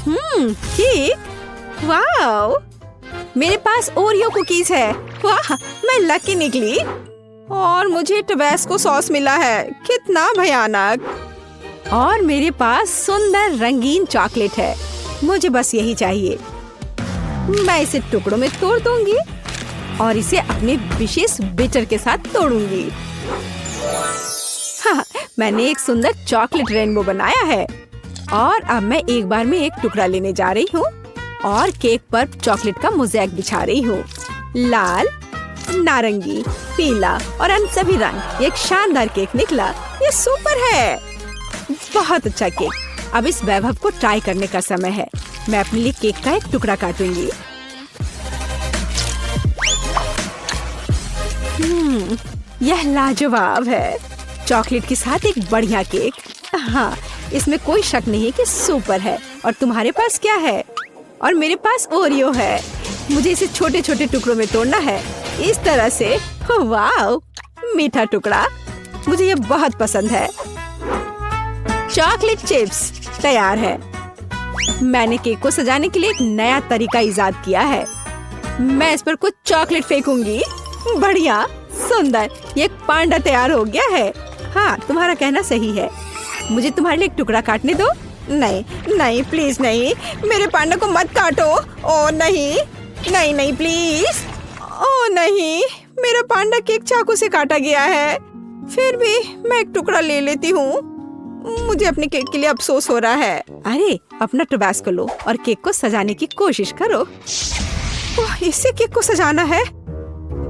Cake. Wow, मेरे पास Oreo cookies है। वाह, मैं लकी निकली। और मुझे टबैस्को सॉस मिला है, कितना भयानक। और मेरे पास सुंदर रंगीन चॉकलेट है, मुझे बस यही चाहिए। मैं इसे टुकड़ों में तोड़ दूंगी और इसे अपने विशेष बिटर के साथ तोड़ूंगी। हाँ, मैंने एक सुंदर चॉकलेट रेनबो बनाया है। और अब मैं एक बार में एक टुकड़ा लेने जा रही हूँ और केक पर चॉकलेट का मोज़ेक बिछा रही हूँ। लाल, नारंगी, पीला और अन्य सभी रंग। एक शानदार केक निकला, ये सुपर है। बहुत अच्छा केक। अब इस वैभव को ट्राई करने का समय है। मैं अपने लिए केक का एक टुकड़ा काटूंगी। यह लाजवाब है। चॉकलेट के साथ एक बढ़िया केक। हाँ, इसमें कोई शक नहीं कि सुपर है। और तुम्हारे पास क्या है? और मेरे पास ओरियो है। मुझे इसे छोटे छोटे टुकड़ों में तोड़ना है, इस तरह से। वाह, मीठा टुकड़ा, मुझे ये बहुत पसंद है। चॉकलेट चिप्स तैयार है। मैंने केक को सजाने के लिए एक नया तरीका इजाद किया है। मैं इस पर कुछ चॉकलेट फेंकूंगी। बढ़िया, सुंदर, ये एक पांडा तैयार हो गया है। हाँ, तुम्हारा कहना सही है। मुझे तुम्हारे लिए एक टुकड़ा काटने दो। नहीं नहीं, प्लीज नहीं, मेरे पांडा को मत काटो। ओ नहीं नहीं नहीं, प्लीज। ओ नहीं, मेरा पांडा केक चाकू से काटा गया है। फिर भी मैं एक टुकड़ा ले लेती हूँ। मुझे अपने केक के लिए अफसोस हो रहा है। अरे, अपना टबैस्को लो और केक को सजाने की कोशिश करो। ओह, इससे केक को सजाना है।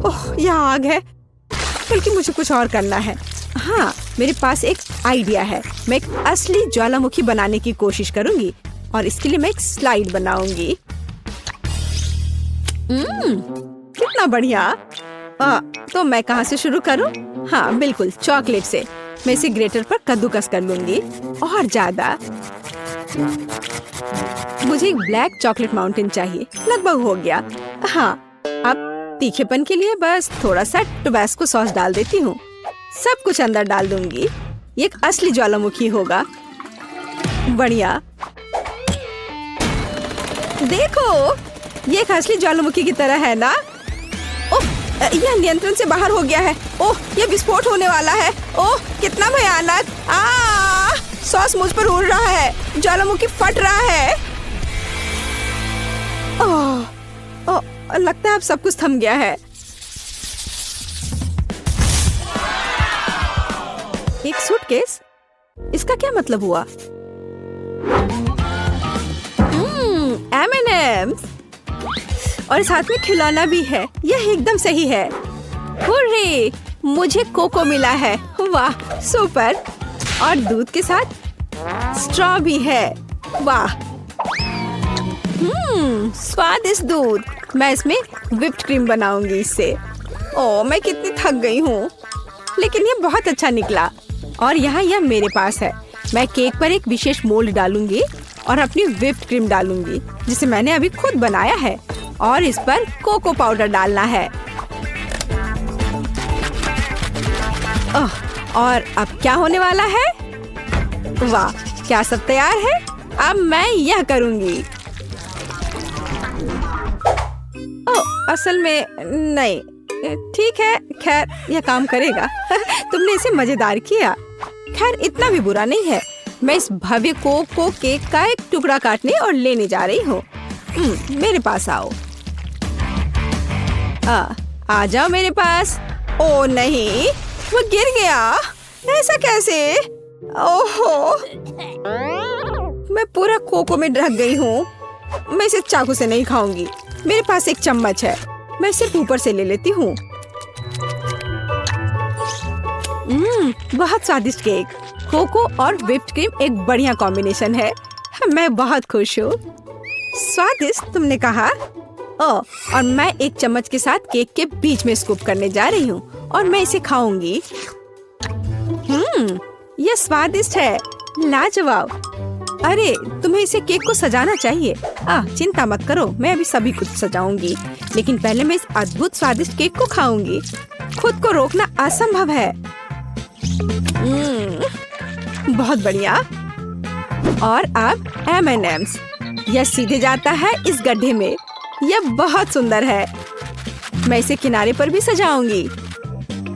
ओह, यहाँ आग है। बल्कि मुझे कुछ और करना है। हाँ, मेरे पास एक आइडिया है। मैं एक असली ज्वालामुखी बनाने की कोशिश करूंगी और इसके लिए मैं एक स्लाइड बनाऊंगी। कितना बढ़िया। तो मैं कहाँ से शुरू करूं? हाँ, बिल्कुल, चॉकलेट से। मैं इसे ग्रेटर पर कद्दूकस कर लूंगी और ज्यादा। मुझे एक ब्लैक चॉकलेट माउंटेन चाहिए। लगभग हो गया। हाँ, अब तीखेपन के लिए बस थोड़ा सा टबैस्को सॉस डाल देती हूँ। सब कुछ अंदर डाल दूंगी। ये एक असली ज्वालामुखी होगा। बढ़िया, देखो, ये एक असली ज्वालामुखी की तरह है ना? ओह, यह नियंत्रण से बाहर हो गया है। ओह, यह विस्फोट होने वाला है। ओह, कितना भयानक। सॉस मुझ पर उड़ रहा है। ज्वालामुखी फट रहा है। ओह, लगता है अब सब कुछ थम गया है। एक सूटकेस? इसका क्या मतलब हुआ? M&M's और साथ में खिलौना भी है। यह एकदम सही है। हुर्रे, मुझे कोको मिला है। वाह, सुपर। और दूध के साथ स्ट्रॉ भी है। वाह, स्वादिष्ट दूध। मैं इसमें व्हिप्ड क्रीम बनाऊंगी इससे। ओह, मैं कितनी थक गई हूँ, लेकिन ये बहुत अच्छा निकला। और यहाँ यह मेरे पास है। मैं केक पर एक विशेष मोल्ड डालूंगी और अपनी व्हिप्ड क्रीम डालूंगी, जिसे मैंने अभी खुद बनाया है। और इस पर कोको पाउडर डालना है। और अब क्या होने वाला है? वाह, क्या सब तैयार है? अब मैं यह करूंगी। ओह, असल में नहीं। ठीक है, खैर, यह काम करेगा। तुमने इसे मजेदार किया। खैर, इतना भी बुरा नहीं है। मैं इस भव्य कोको केक का एक टुकड़ा काटने और लेने जा रही हूँ। मेरे पास आओ। आ जाओ मेरे पास। ओ नहीं, वो गिर गया। ऐसा कैसे? ओहो, मैं पूरा कोको में ढक गई हूँ। मैं इसे चाकू से नहीं खाऊंगी। मेरे पास एक चम्मच है, मैं सिर्फ ऊपर से ले लेती हूँ। बहुत स्वादिष्ट केक। कोको और व्हिप्ड क्रीम एक बढ़िया कॉम्बिनेशन है। मैं बहुत खुश हूँ। स्वादिष्ट तुमने कहा? और मैं एक चम्मच के साथ केक के बीच में स्कूप करने जा रही हूँ और मैं इसे खाऊंगी। यह स्वादिष्ट है, लाजवाब। अरे, तुम्हें इसे केक को सजाना चाहिए। चिंता मत करो, मैं अभी सभी कुछ सजाऊंगी। लेकिन पहले मैं इस अद्भुत स्वादिष्ट केक को खाऊंगी। खुद को रोकना असंभव है। बहुत बढ़िया। और अब M&M's। यह सीधे जाता है इस गड्ढे में। यह बहुत सुंदर है। मैं इसे किनारे पर भी सजाऊंगी।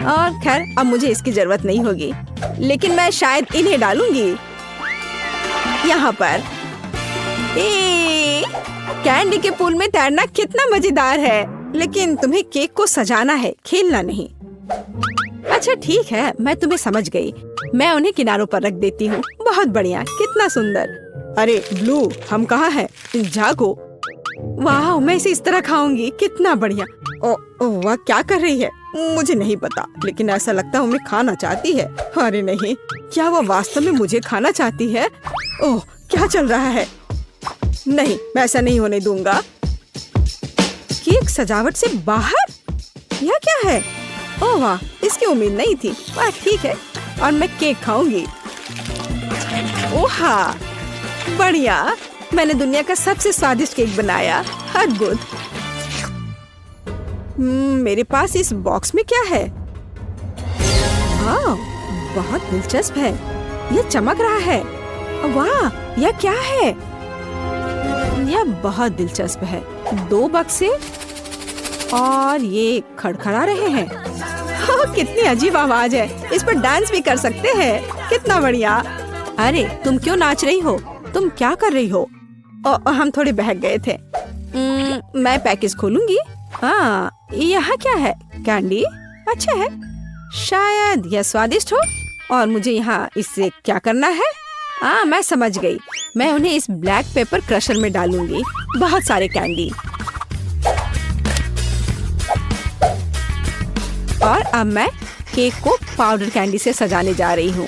और खैर अब मुझे इसकी जरूरत नहीं होगी, लेकिन मैं शायद इन्हें डालूंगी यहाँ पर। कैंडी के पूल में तैरना कितना मजेदार है, लेकिन तुम्हें केक को सजाना है, खेलना नहीं। अच्छा ठीक है, मैं तुम्हें समझ गई। मैं उन्हें किनारों पर रख देती हूँ। बहुत बढ़िया, कितना सुंदर। अरे ब्लू, हम कहाँ हैं? जागो। वाह, मैं इसे इस तरह खाऊंगी, कितना बढ़िया। ओ वह क्या कर रही है मुझे नहीं पता, लेकिन ऐसा लगता है उन्हें खाना चाहती है। अरे नहीं, क्या वो वास्तव में मुझे खाना चाहती है? ओह, क्या चल रहा है? नहीं, मैं ऐसा नहीं होने दूंगा। केक सजावट से बाहर? यह क्या है? ओह वाह, इसकी उम्मीद नहीं थी। वाह ठीक है, और मैं केक खाऊंगी। ओहा, बढ़िया। मैंने दुनिया का सबसे स्वादिष्ट केक बनाया। अद्भुत। मेरे पास इस बॉक्स में क्या है? हाँ, बहुत दिलचस्प है। यह चमक रहा है। वाह, यह क्या है? यह बहुत दिलचस्प है। 2 बक्से और ये खड़खड़ा रहे हैं। कितनी अजीब आवाज है। इस पर डांस भी कर सकते हैं। कितना बढ़िया। अरे तुम क्यों नाच रही हो? तुम क्या कर रही हो? हम थोड़े बहक गए थे। मैं पैकेज खोलूंगी। हाँ, यहाँ क्या है? कैंडी? अच्छा है, शायद यह स्वादिष्ट हो। और मुझे यहाँ इससे क्या करना है? हाँ, मैं समझ गई। मैं उन्हें इस ब्लैक पेपर क्रशर में डालूंगी। बहुत सारे कैंडी। और अब मैं केक को पाउडर कैंडी से सजाने जा रही हूँ।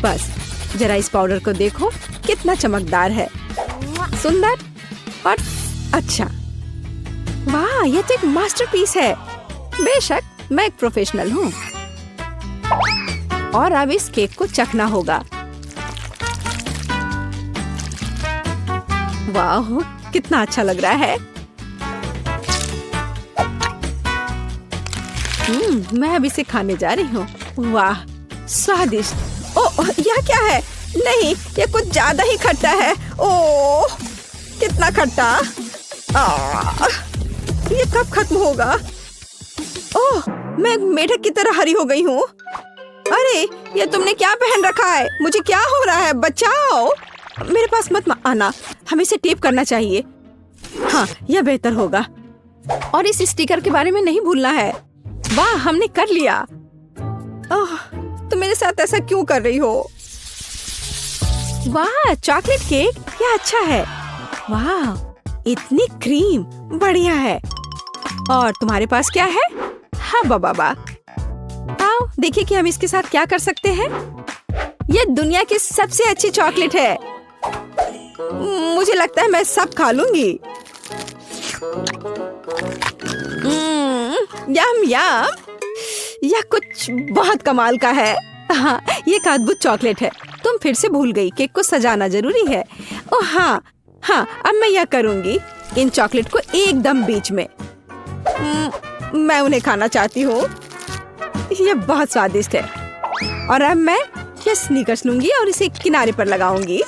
बस जरा इस पाउडर को देखो, कितना चमकदार है, सुंदर और अच्छा। वाह, यह तो एक मास्टरपीस है। बेशक, मैं एक प्रोफेशनल हूँ। और अब इस केक को चखना होगा। वाह, कितना अच्छा लग रहा है। मैं अब इसे खाने जा रही हूँ। वाह, स्वादिष्ट। ओह, यह क्या है? नहीं, ये कुछ ज्यादा ही खट्टा है। ओह, कितना खट्टा। ये कब खत्म होगा? ओह, मैं मेढक की तरह हरी हो गई हूँ। अरे, ये तुमने क्या पहन रखा है? मुझे क्या हो रहा है? बचाओ। मेरे पास मत आना, हमें इसे टेप करना चाहिए। हाँ, यह बेहतर होगा। और इस स्टिकर के बारे में नहीं भूलना है। वाह, हमने कर लिया। ओह, तुम मेरे साथ ऐसा क्यों कर रही हो? वाह, चॉकलेट केक, यह अच्छा है। वाह, इतनी क्रीम, बढ़िया है। और तुम्हारे पास क्या है? हाँ बाबा, आओ देखिए कि हम इसके साथ क्या कर सकते हैं। यह दुनिया की सबसे अच्छी चॉकलेट है। मुझे लगता है मैं सब खा लूंगी। यम यम, यह कुछ बहुत कमाल का है। हाँ, ये एक अद्भुत चॉकलेट है। तुम फिर से भूल गई, केक को सजाना जरूरी है। ओह हाँ हाँ, अब मैं यह करूंगी, इन चॉकलेट को एकदम बीच में। मैं उन्हें खाना चाहती हूँ। यह बहुत स्वादिष्ट है। और अब मैं यह स्नीकर्स लूंगी और इसे किनारे पर लगाऊंगी।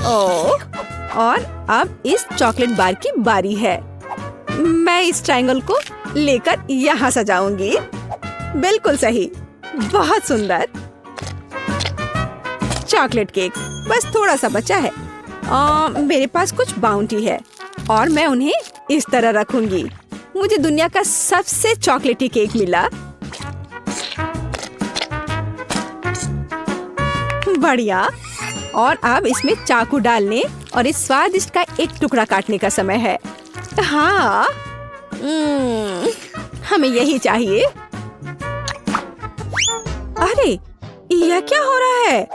ओह, और अब इस चॉकलेट बार की बारी है। मैं इस ट्रायंगल को लेकर यहाँ सजाऊंगी। बिल्कुल सही, बहुत सुंदर। चॉकलेट केक बस थोड़ा सा बचा है। मेरे पास कुछ बाउंटी है और मैं उन्हें इस तरह रखूंगी। मुझे दुनिया का सबसे चॉकलेटी केक मिला। बढ़िया। और अब इसमें चाकू डालने और इस स्वादिष्ट का एक टुकड़ा काटने का समय है। हाँ, हमें यही चाहिए। अरे, यह क्या हो रहा है?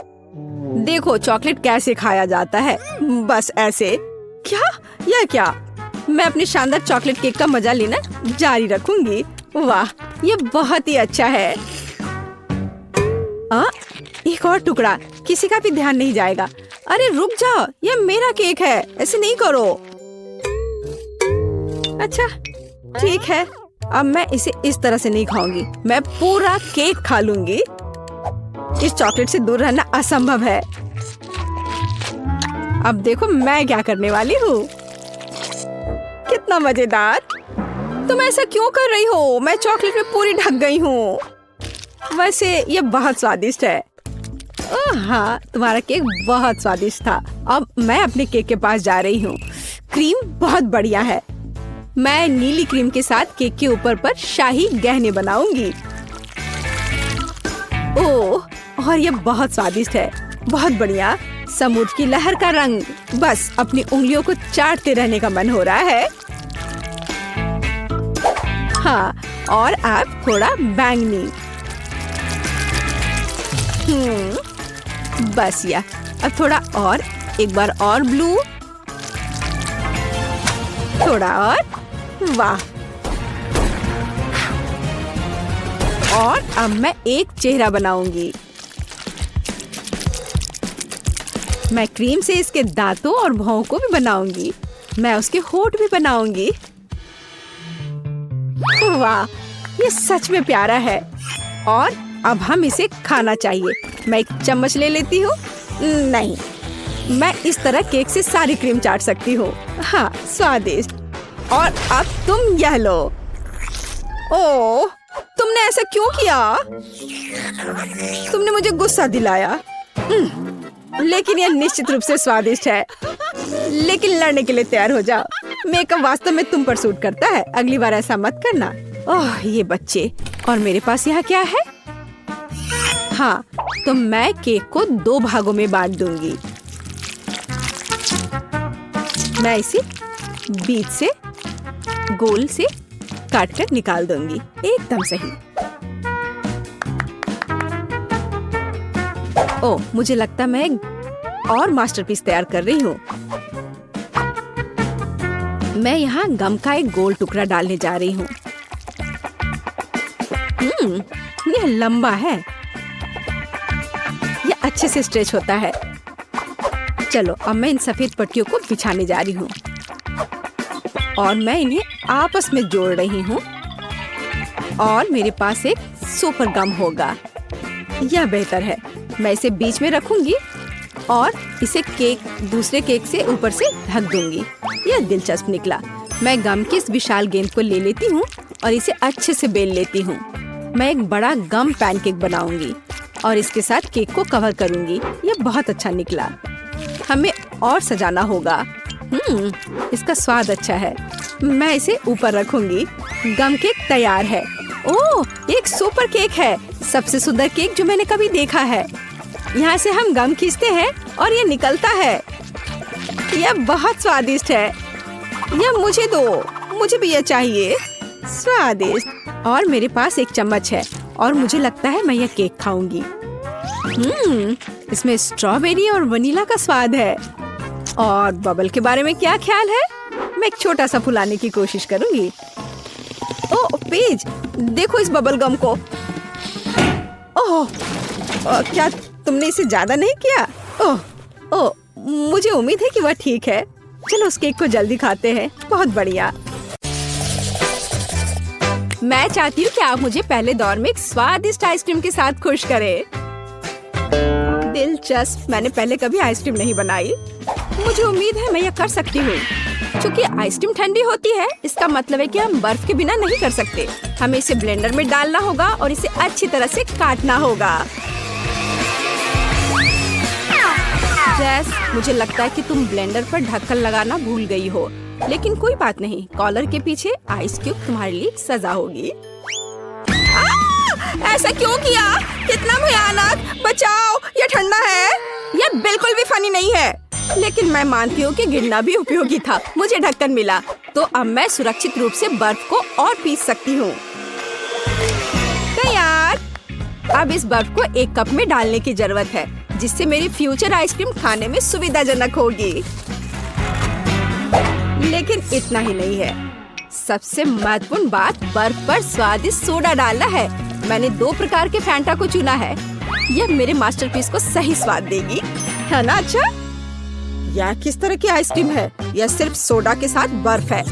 देखो चॉकलेट कैसे खाया जाता है, बस ऐसे। क्या? यह क्या? मैं अपने शानदार चॉकलेट केक का मजा लेना जारी रखूंगी। वाह, ये बहुत ही अच्छा है। एक और टुकड़ा, किसी का भी ध्यान नहीं जाएगा। अरे रुक जाओ, ये मेरा केक है, ऐसे नहीं करो। अच्छा ठीक है, अब मैं इसे इस तरह से नहीं खाऊंगी, मैं पूरा केक खा लूंगी। इस चॉकलेट से दूर रहना असंभव है। अब देखो मैं क्या करने वाली हूँ। कितना मजेदार। तुम ऐसा क्यों कर रही हो? मैं चॉकलेट में पूरी ढक गई हूँ। वैसे ये बहुत स्वादिष्ट है। हाँ, तुम्हारा केक बहुत स्वादिष्ट था। अब मैं अपने केक के पास जा रही हूँ। क्रीम बहुत बढ़िया है। मैं नीली क्रीम के साथ केक के ऊपर पर शाही गहने बनाऊंगी। ओह, और ये बहुत स्वादिष्ट है। बहुत बढ़िया। समुद्र की लहर का रंग। बस अपनी उंगलियों को चाटते रहने का मन हो रहा है। हाँ, और अब थोड़ा बैंगनी। बस या अब थोड़ा और, एक बार और ब्लू, थोड़ा और। वाह। और अब मैं एक चेहरा बनाऊंगी। मैं क्रीम से इसके दांतों और भौं को भी बनाऊंगी। मैं उसके होंठ भी बनाऊंगी। वाह, ये सच में प्यारा है। और अब हम इसे खाना चाहिए। मैं एक चम्मच ले लेती हूँ। नहीं, मैं इस तरह केक से सारी क्रीम चाट सकती हूँ। हाँ, स्वादिष्ट। और अब तुम यह लो। ओह, तुमने ऐसा क्यों किया? तुमने मुझे गुस्सा दिलाया। लेकिन यह निश्चित रूप से स्वादिष्ट है। लेकिन लड़ने के लिए तैयार हो जाओ। मेकअप वास्तव में तुम पर सूट करता है। अगली बार ऐसा मत करना। ओह, ये बच्चे। और मेरे पास यहाँ क्या है? हाँ, तो मैं केक को 2 भागों में बांट दूंगी। मैं इसे बीच से गोल से काट कर निकाल दूंगी। एकदम सही। ओह, मुझे लगता मैं एक और मास्टरपीस तैयार कर रही हूँ। मैं यहाँ गम का एक गोल टुकड़ा डालने जा रही हूँ। यह लंबा है। यह अच्छे से स्ट्रेच होता है। चलो, अब मैं इन सफेद पट्टियों को बिछाने जा रही हूँ और मैं इन्हें आपस में जोड़ रही हूँ। और मेरे पास एक सुपर गम होगा। यह बेहतर है। मैं इसे बीच में रखूंगी और इसे केक दूसरे केक से ऊपर से ढक दूंगी। यह दिलचस्प निकला। मैं गम की इस विशाल गेंद को ले लेती हूँ और इसे अच्छे से बेल लेती हूँ। मैं एक बड़ा गम पैनकेक बनाऊंगी और इसके साथ केक को कवर करूंगी। यह बहुत अच्छा निकला। हमें और सजाना होगा। इसका स्वाद अच्छा है। मैं इसे ऊपर रखूंगी। गम केक तैयार है। ओह, एक सुपर केक है। सबसे सुंदर केक जो मैंने कभी देखा है। यहाँ से हम गम खींचते हैं और ये निकलता है। यह बहुत स्वादिष्ट है। यह मुझे दो। मुझे भी यह चाहिए। स्वादिष्ट। और मेरे पास एक चम्मच है और मुझे लगता है मैं यह केक खाऊंगी। इसमें स्ट्रॉबेरी और वनीला का स्वाद है। और बबल के बारे में क्या ख्याल है? मैं एक छोटा सा फुलाने की कोशिश करूंगी। ओह पेज, देखो इस बबल गम को। ओह, क्या तुमने इसे ज्यादा नहीं किया? ओह, मुझे उम्मीद है कि वह ठीक है। चलो उस केक को जल्दी खाते हैं। बहुत बढ़िया। मैं चाहती हूँ कि आप मुझे पहले दौर में एक स्वादिष्ट आइसक्रीम के साथ खुश करें। दिलचस्प। मैंने पहले कभी आइसक्रीम नहीं बनाई। मुझे उम्मीद है मैं यह कर सकती हूँ। क्योंकि आइसक्रीम ठंडी होती है, इसका मतलब है कि हम बर्फ के बिना नहीं कर सकते। हमें इसे ब्लेंडर में डालना होगा और इसे अच्छी तरह से काटना होगा। जैस, मुझे लगता है कि तुम ब्लेंडर पर ढक्कन लगाना भूल गई हो, लेकिन कोई बात नहीं। कॉलर के पीछे आइस क्यूब तुम्हारे लिए सजा होगी। ऐसा क्यों किया? कितना भयानक! बचाओ, यह ठंडा है। यह बिल्कुल भी फनी नहीं है। लेकिन मैं मानती हूँ कि गिरना भी उपयोगी था। मुझे ढक्कन मिला, तो अब मैं सुरक्षित रूप से बर्फ को और पीस सकती हूँ। तैयार। अब इस बर्फ को एक कप में डालने की जरूरत है, जिससे मेरी फ्यूचर आइसक्रीम खाने में सुविधाजनक होगी। लेकिन इतना ही नहीं है। सबसे महत्वपूर्ण बात बर्फ पर स्वादिष्ट सोडा डालना है। मैंने 2 प्रकार के फैंटा को चुना है। यह मेरे मास्टरपीस को सही स्वाद देगी, है ना? अच्छा, यह किस तरह की आइसक्रीम है? यह सिर्फ सोडा के साथ बर्फ है।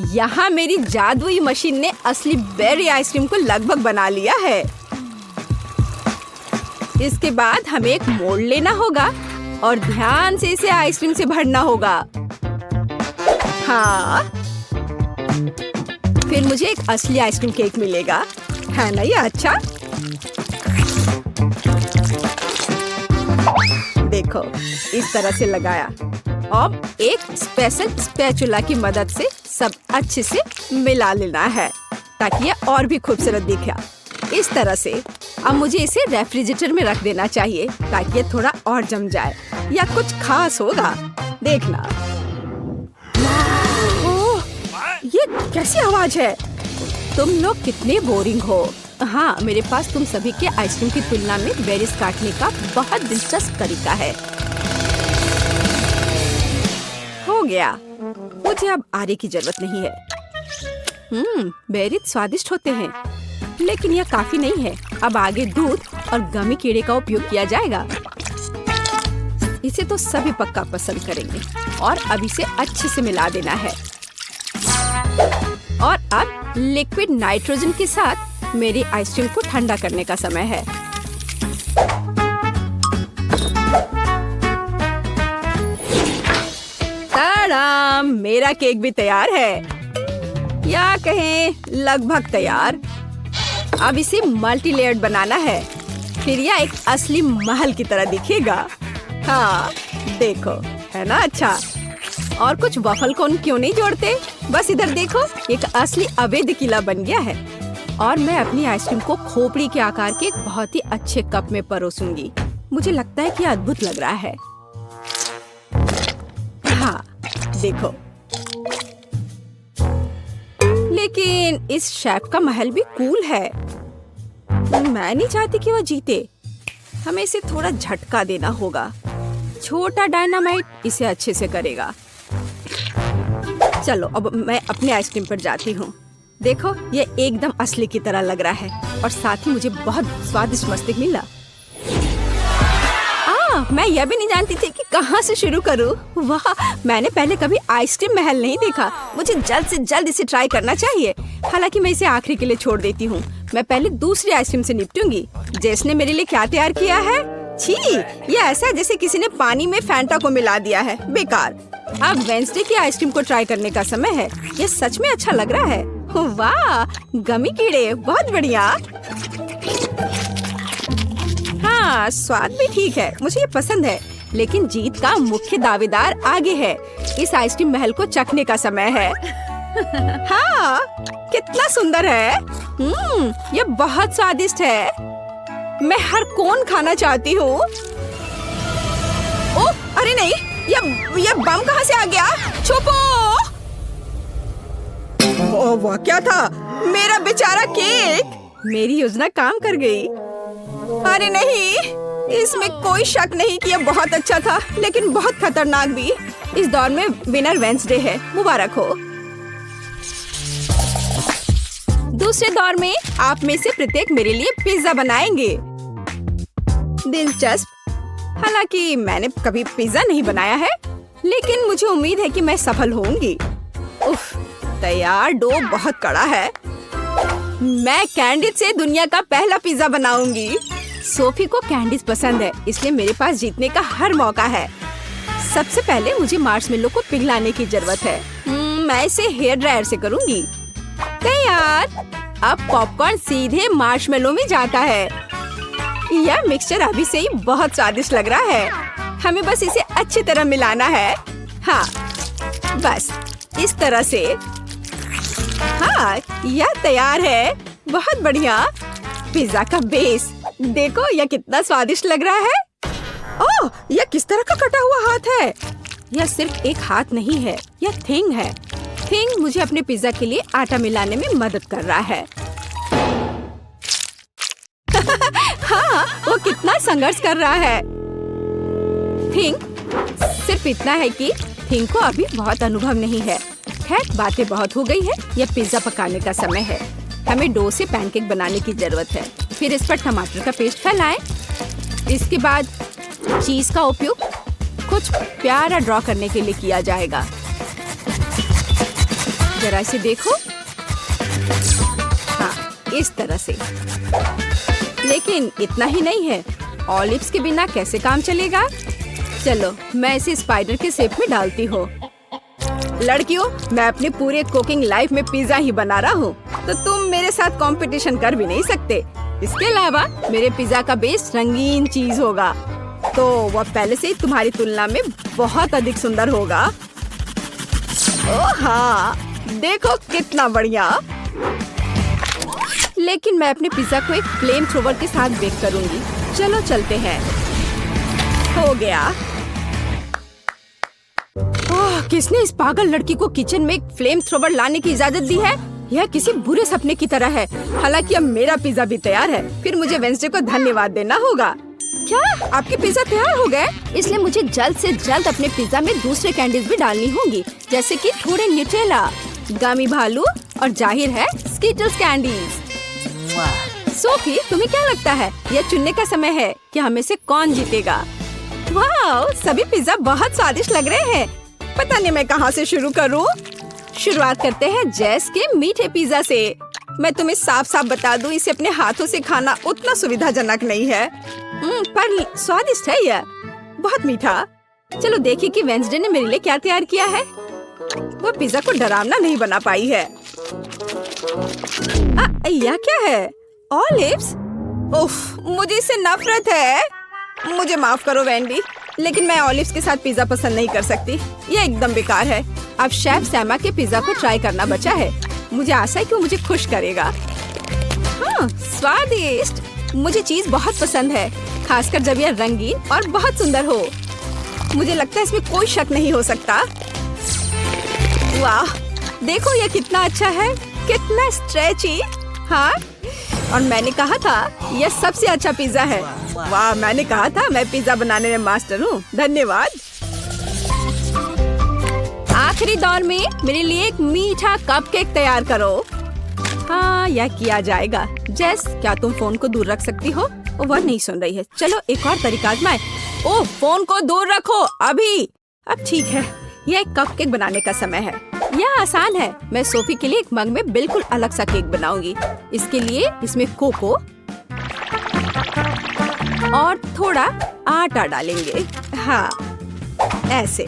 यहाँ मेरी जादुई मशीन ने असली बेरी आइसक्रीम को लगभग बना लिया है। इसके बाद हमें एक मोल्ड लेना होगा और ध्यान से इसे आइसक्रीम से भरना होगा। हाँ, फिर मुझे एक असली आइसक्रीम केक मिलेगा, है ना ये अच्छा? देखो, इस तरह से लगाया। अब एक स्पेशल स्पैचुला की मदद से सब अच्छे से मिला लेना है ताकि ये और भी खूबसूरत दिखे। इस तरह से अब मुझे इसे रेफ्रिजरेटर में रख देना चाहिए ताकि ये थोड़ा और जम जाए या कुछ खास होगा, देखना। ओह, ये कैसी आवाज है? तुम लोग कितने बोरिंग हो। हाँ, मेरे पास तुम सभी के आइसक्रीम की तुलना में बेरीज काटने का बहुत दिलचस्प तरीका है। हो गया, मुझे अब आरे की जरूरत नहीं है। बेरीज स्वादिष्ट होते हैं, लेकिन यह काफी नहीं है। अब आगे दूध और गमी कीड़े का उपयोग किया जाएगा। इसे तो सभी पक्का पसंद करेंगे और अब इसे अच्छे से मिला देना है। और अब लिक्विड नाइट्रोजन के साथ मेरी आइसक्रीम को ठंडा करने का समय है। ताड़ाम, मेरा केक भी तैयार है, या कहें लगभग तैयार। अब इसे मल्टी लेयर्ड बनाना है, फिर यह एक असली महल की तरह दिखेगा। हाँ, देखो, है ना अच्छा? और कुछ वफल कोन क्यों नहीं जोड़ते? बस इधर देखो, एक असली अवैध किला बन गया है। और मैं अपनी आइसक्रीम को खोपड़ी के आकार के एक बहुत ही अच्छे कप में परोसूंगी। मुझे लगता है कि अद्भुत लग रहा है। हाँ, देखो। लेकिन इस शेफ का महल भी कूल है। मैं नहीं चाहती कि वह जीते। हमें इसे थोड़ा झटका देना होगा। छोटा डायनामाइट इसे अच्छे से करेगा। चलो, अब मैं अपने आइसक्रीम पर जाती हूँ। देखो, ये एकदम असली की तरह लग रहा है और साथ ही मुझे बहुत स्वादिष्ट मस्तिष्क मिला। मैं यह भी नहीं जानती थी कि कहाँ से शुरू करूँ। वाह, मैंने पहले कभी आइसक्रीम महल नहीं देखा। मुझे जल्द से जल्द इसे ट्राई करना चाहिए। हालांकि मैं इसे आखिरी के लिए छोड़ देती हूँ। मैं पहले दूसरी आइसक्रीम से निपटूंगी। जेस ने मेरे लिए क्या तैयार किया है? छी, ये ऐसा है जैसे किसी ने पानी में फैंटा को मिला दिया है। बेकार। अब वेंसडे की आइसक्रीम को ट्राई करने का समय है। ये सच में अच्छा लग रहा है। वाह, गमी कीड़े, बहुत बढ़िया। हाँ, स्वाद भी ठीक है, मुझे ये पसंद है। लेकिन जीत का मुख्य दावेदार आगे है। इस आइसक्रीम महल को चखने का समय है। हाँ, कितना सुंदर है। ये बहुत स्वादिष्ट है। मैं हर कोन खाना चाहती हूँ। ओह, अरे नहीं, ये बम कहाँ से आ गया? छुपो! ओह, वह क्या था? मेरा बेचारा केक। मेरी योजना काम कर गई। अरे नहीं, इसमें कोई शक नहीं कि यह बहुत अच्छा था, लेकिन बहुत खतरनाक भी। इस दौर में विनर वेंसडे है, मुबारक हो। दूसरे दौर में आप में से प्रत्येक मेरे लिए पिज्जा बनाएंगे। दिलचस्प। हालांकि मैंने कभी पिज्जा नहीं बनाया है, लेकिन मुझे उम्मीद है कि मैं सफल होंगी। उफ, तैयार डो बहुत कड़ा है। मैं कैंडिस से दुनिया का पहला पिज्जा बनाऊंगी। सोफी को कैंडीज पसंद है, इसलिए मेरे पास जीतने का हर मौका है। सबसे पहले मुझे मार्शमेलो को पिघलाने की जरूरत है। मैं इसे हेयर ड्रायर से करूंगी। तैयार। अब पॉपकॉर्न सीधे मार्शमेलो में जाता है। यह मिक्सचर अभी से ही बहुत स्वादिष्ट लग रहा है। हमें बस इसे अच्छी तरह मिलाना है। हाँ, बस इस तरह से। हाँ, यह तैयार है। बहुत बढ़िया। पिज्जा का बेस देखो, यह कितना स्वादिष्ट लग रहा है। ओह, यह किस तरह का कटा हुआ हाथ है? यह सिर्फ एक हाथ नहीं है, यह थिंग है। थिंग मुझे अपने पिज्जा के लिए आटा मिलाने में मदद कर रहा है। हाँ, वो कितना संघर्ष कर रहा है। थिंग सिर्फ इतना है कि थिंग को अभी बहुत अनुभव नहीं है। खैर, बातें बहुत हो गई है। यह पिज्जा पकाने का समय है। हमें डो से पैनकेक बनाने की जरूरत है। फिर इस पर टमाटर का पेस्ट फैलाएं। इसके बाद चीज का उपयोग कुछ प्यारा ड्रॉ करने के लिए किया जाएगा। जरा इसे देखो। हाँ, इस तरह से। लेकिन इतना ही नहीं है, ऑलिव्स के बिना कैसे काम चलेगा? चलो मैं इसे स्पाइडर के शेप में डालती हूँ। लड़कियों, मैं अपने पूरे कुकिंग लाइफ में पिज्जा ही बना रहा हूँ, तो तुम मेरे साथ कंपटीशन कर भी नहीं सकते। इसके अलावा मेरे पिज्जा का बेस रंगीन चीज होगा, तो वह पहले से ही तुम्हारी तुलना में बहुत अधिक सुंदर होगा। ओह हाँ, देखो कितना बढ़िया। लेकिन मैं अपने पिज्जा को एक फ्लेम थ्रोवर के साथ बेक करूंगी। चलो चलते हैं। हो गया। ओह, किसने इस पागल लड़की को किचन में एक फ्लेम थ्रोवर लाने की इजाजत दी है? यह किसी बुरे सपने की तरह है। हालांकि अब मेरा पिज्जा भी तैयार है, फिर मुझे वेंसडे को धन्यवाद देना होगा। क्या आपके पिज्जा तैयार हो गए? इसलिए मुझे जल्द से जल्द अपने पिज्जा में दूसरे कैंडीज भी डालनी होंगी, जैसे कि थोड़े न्यूटेला, गामी भालू और जाहिर है स्कीटल्स कैंडीज। सोफी, तुम्हें क्या लगता है यह चुनने का समय है कि हमें से कौन जीतेगा? वाह, सभी पिज्जा बहुत स्वादिष्ट लग रहे हैं। पता नहीं मैं कहाँ से शुरू करूँ। शुरुआत करते हैं जेस के मीठे पिज्जा से। मैं तुम्हें साफ साफ बता दूं, इसे अपने हाथों से खाना उतना सुविधाजनक नहीं है, पर स्वादिष्ट है यह, बहुत मीठा। चलो देखिए कि वेंसडे ने मेरे लिए क्या तैयार किया है। वो पिज्जा को डरावना नहीं बना पाई है। यह क्या है? ऑलिव्स? उफ, मुझे इससे नफरत है। मुझे माफ करो वेंडी, लेकिन मैं ऑलिव्स के साथ पिज्जा पसंद नहीं कर सकती। यह एकदम बेकार है। अब शेफ सैमा के पिज्जा को ट्राई करना बचा है। मुझे आशा है कि वो मुझे खुश करेगा। हाँ, स्वादिष्ट। मुझे चीज बहुत पसंद है, खासकर जब यह रंगीन और बहुत सुंदर हो। मुझे लगता है इसमें कोई शक नहीं हो सकता। वाह, देखो यह कितना अच्छा है, कितना स्ट्रेची। हाँ, और मैंने कहा था यह सबसे अच्छा पिज्जा है। वाह, मैंने कहा था मैं पिज्जा बनाने में मास्टर हूँ। धन्यवाद। आखिरी दौर में मेरे लिए एक मीठा कपकेक तैयार करो। हाँ, यह किया जाएगा। जेस, क्या तुम फोन को दूर रख सकती हो? वह नहीं सुन रही है। चलो एक और तरीका आजमाएं। ओह, फोन को दूर रखो अभी। अब ठीक है, यह एक कपकेक बनाने का समय है। यह आसान है। मैं सोफी के लिए एक मग में बिल्कुल अलग सा केक बनाऊंगी। इसके लिए इसमें कोको और थोड़ा आटा डालेंगे। हाँ, ऐसे।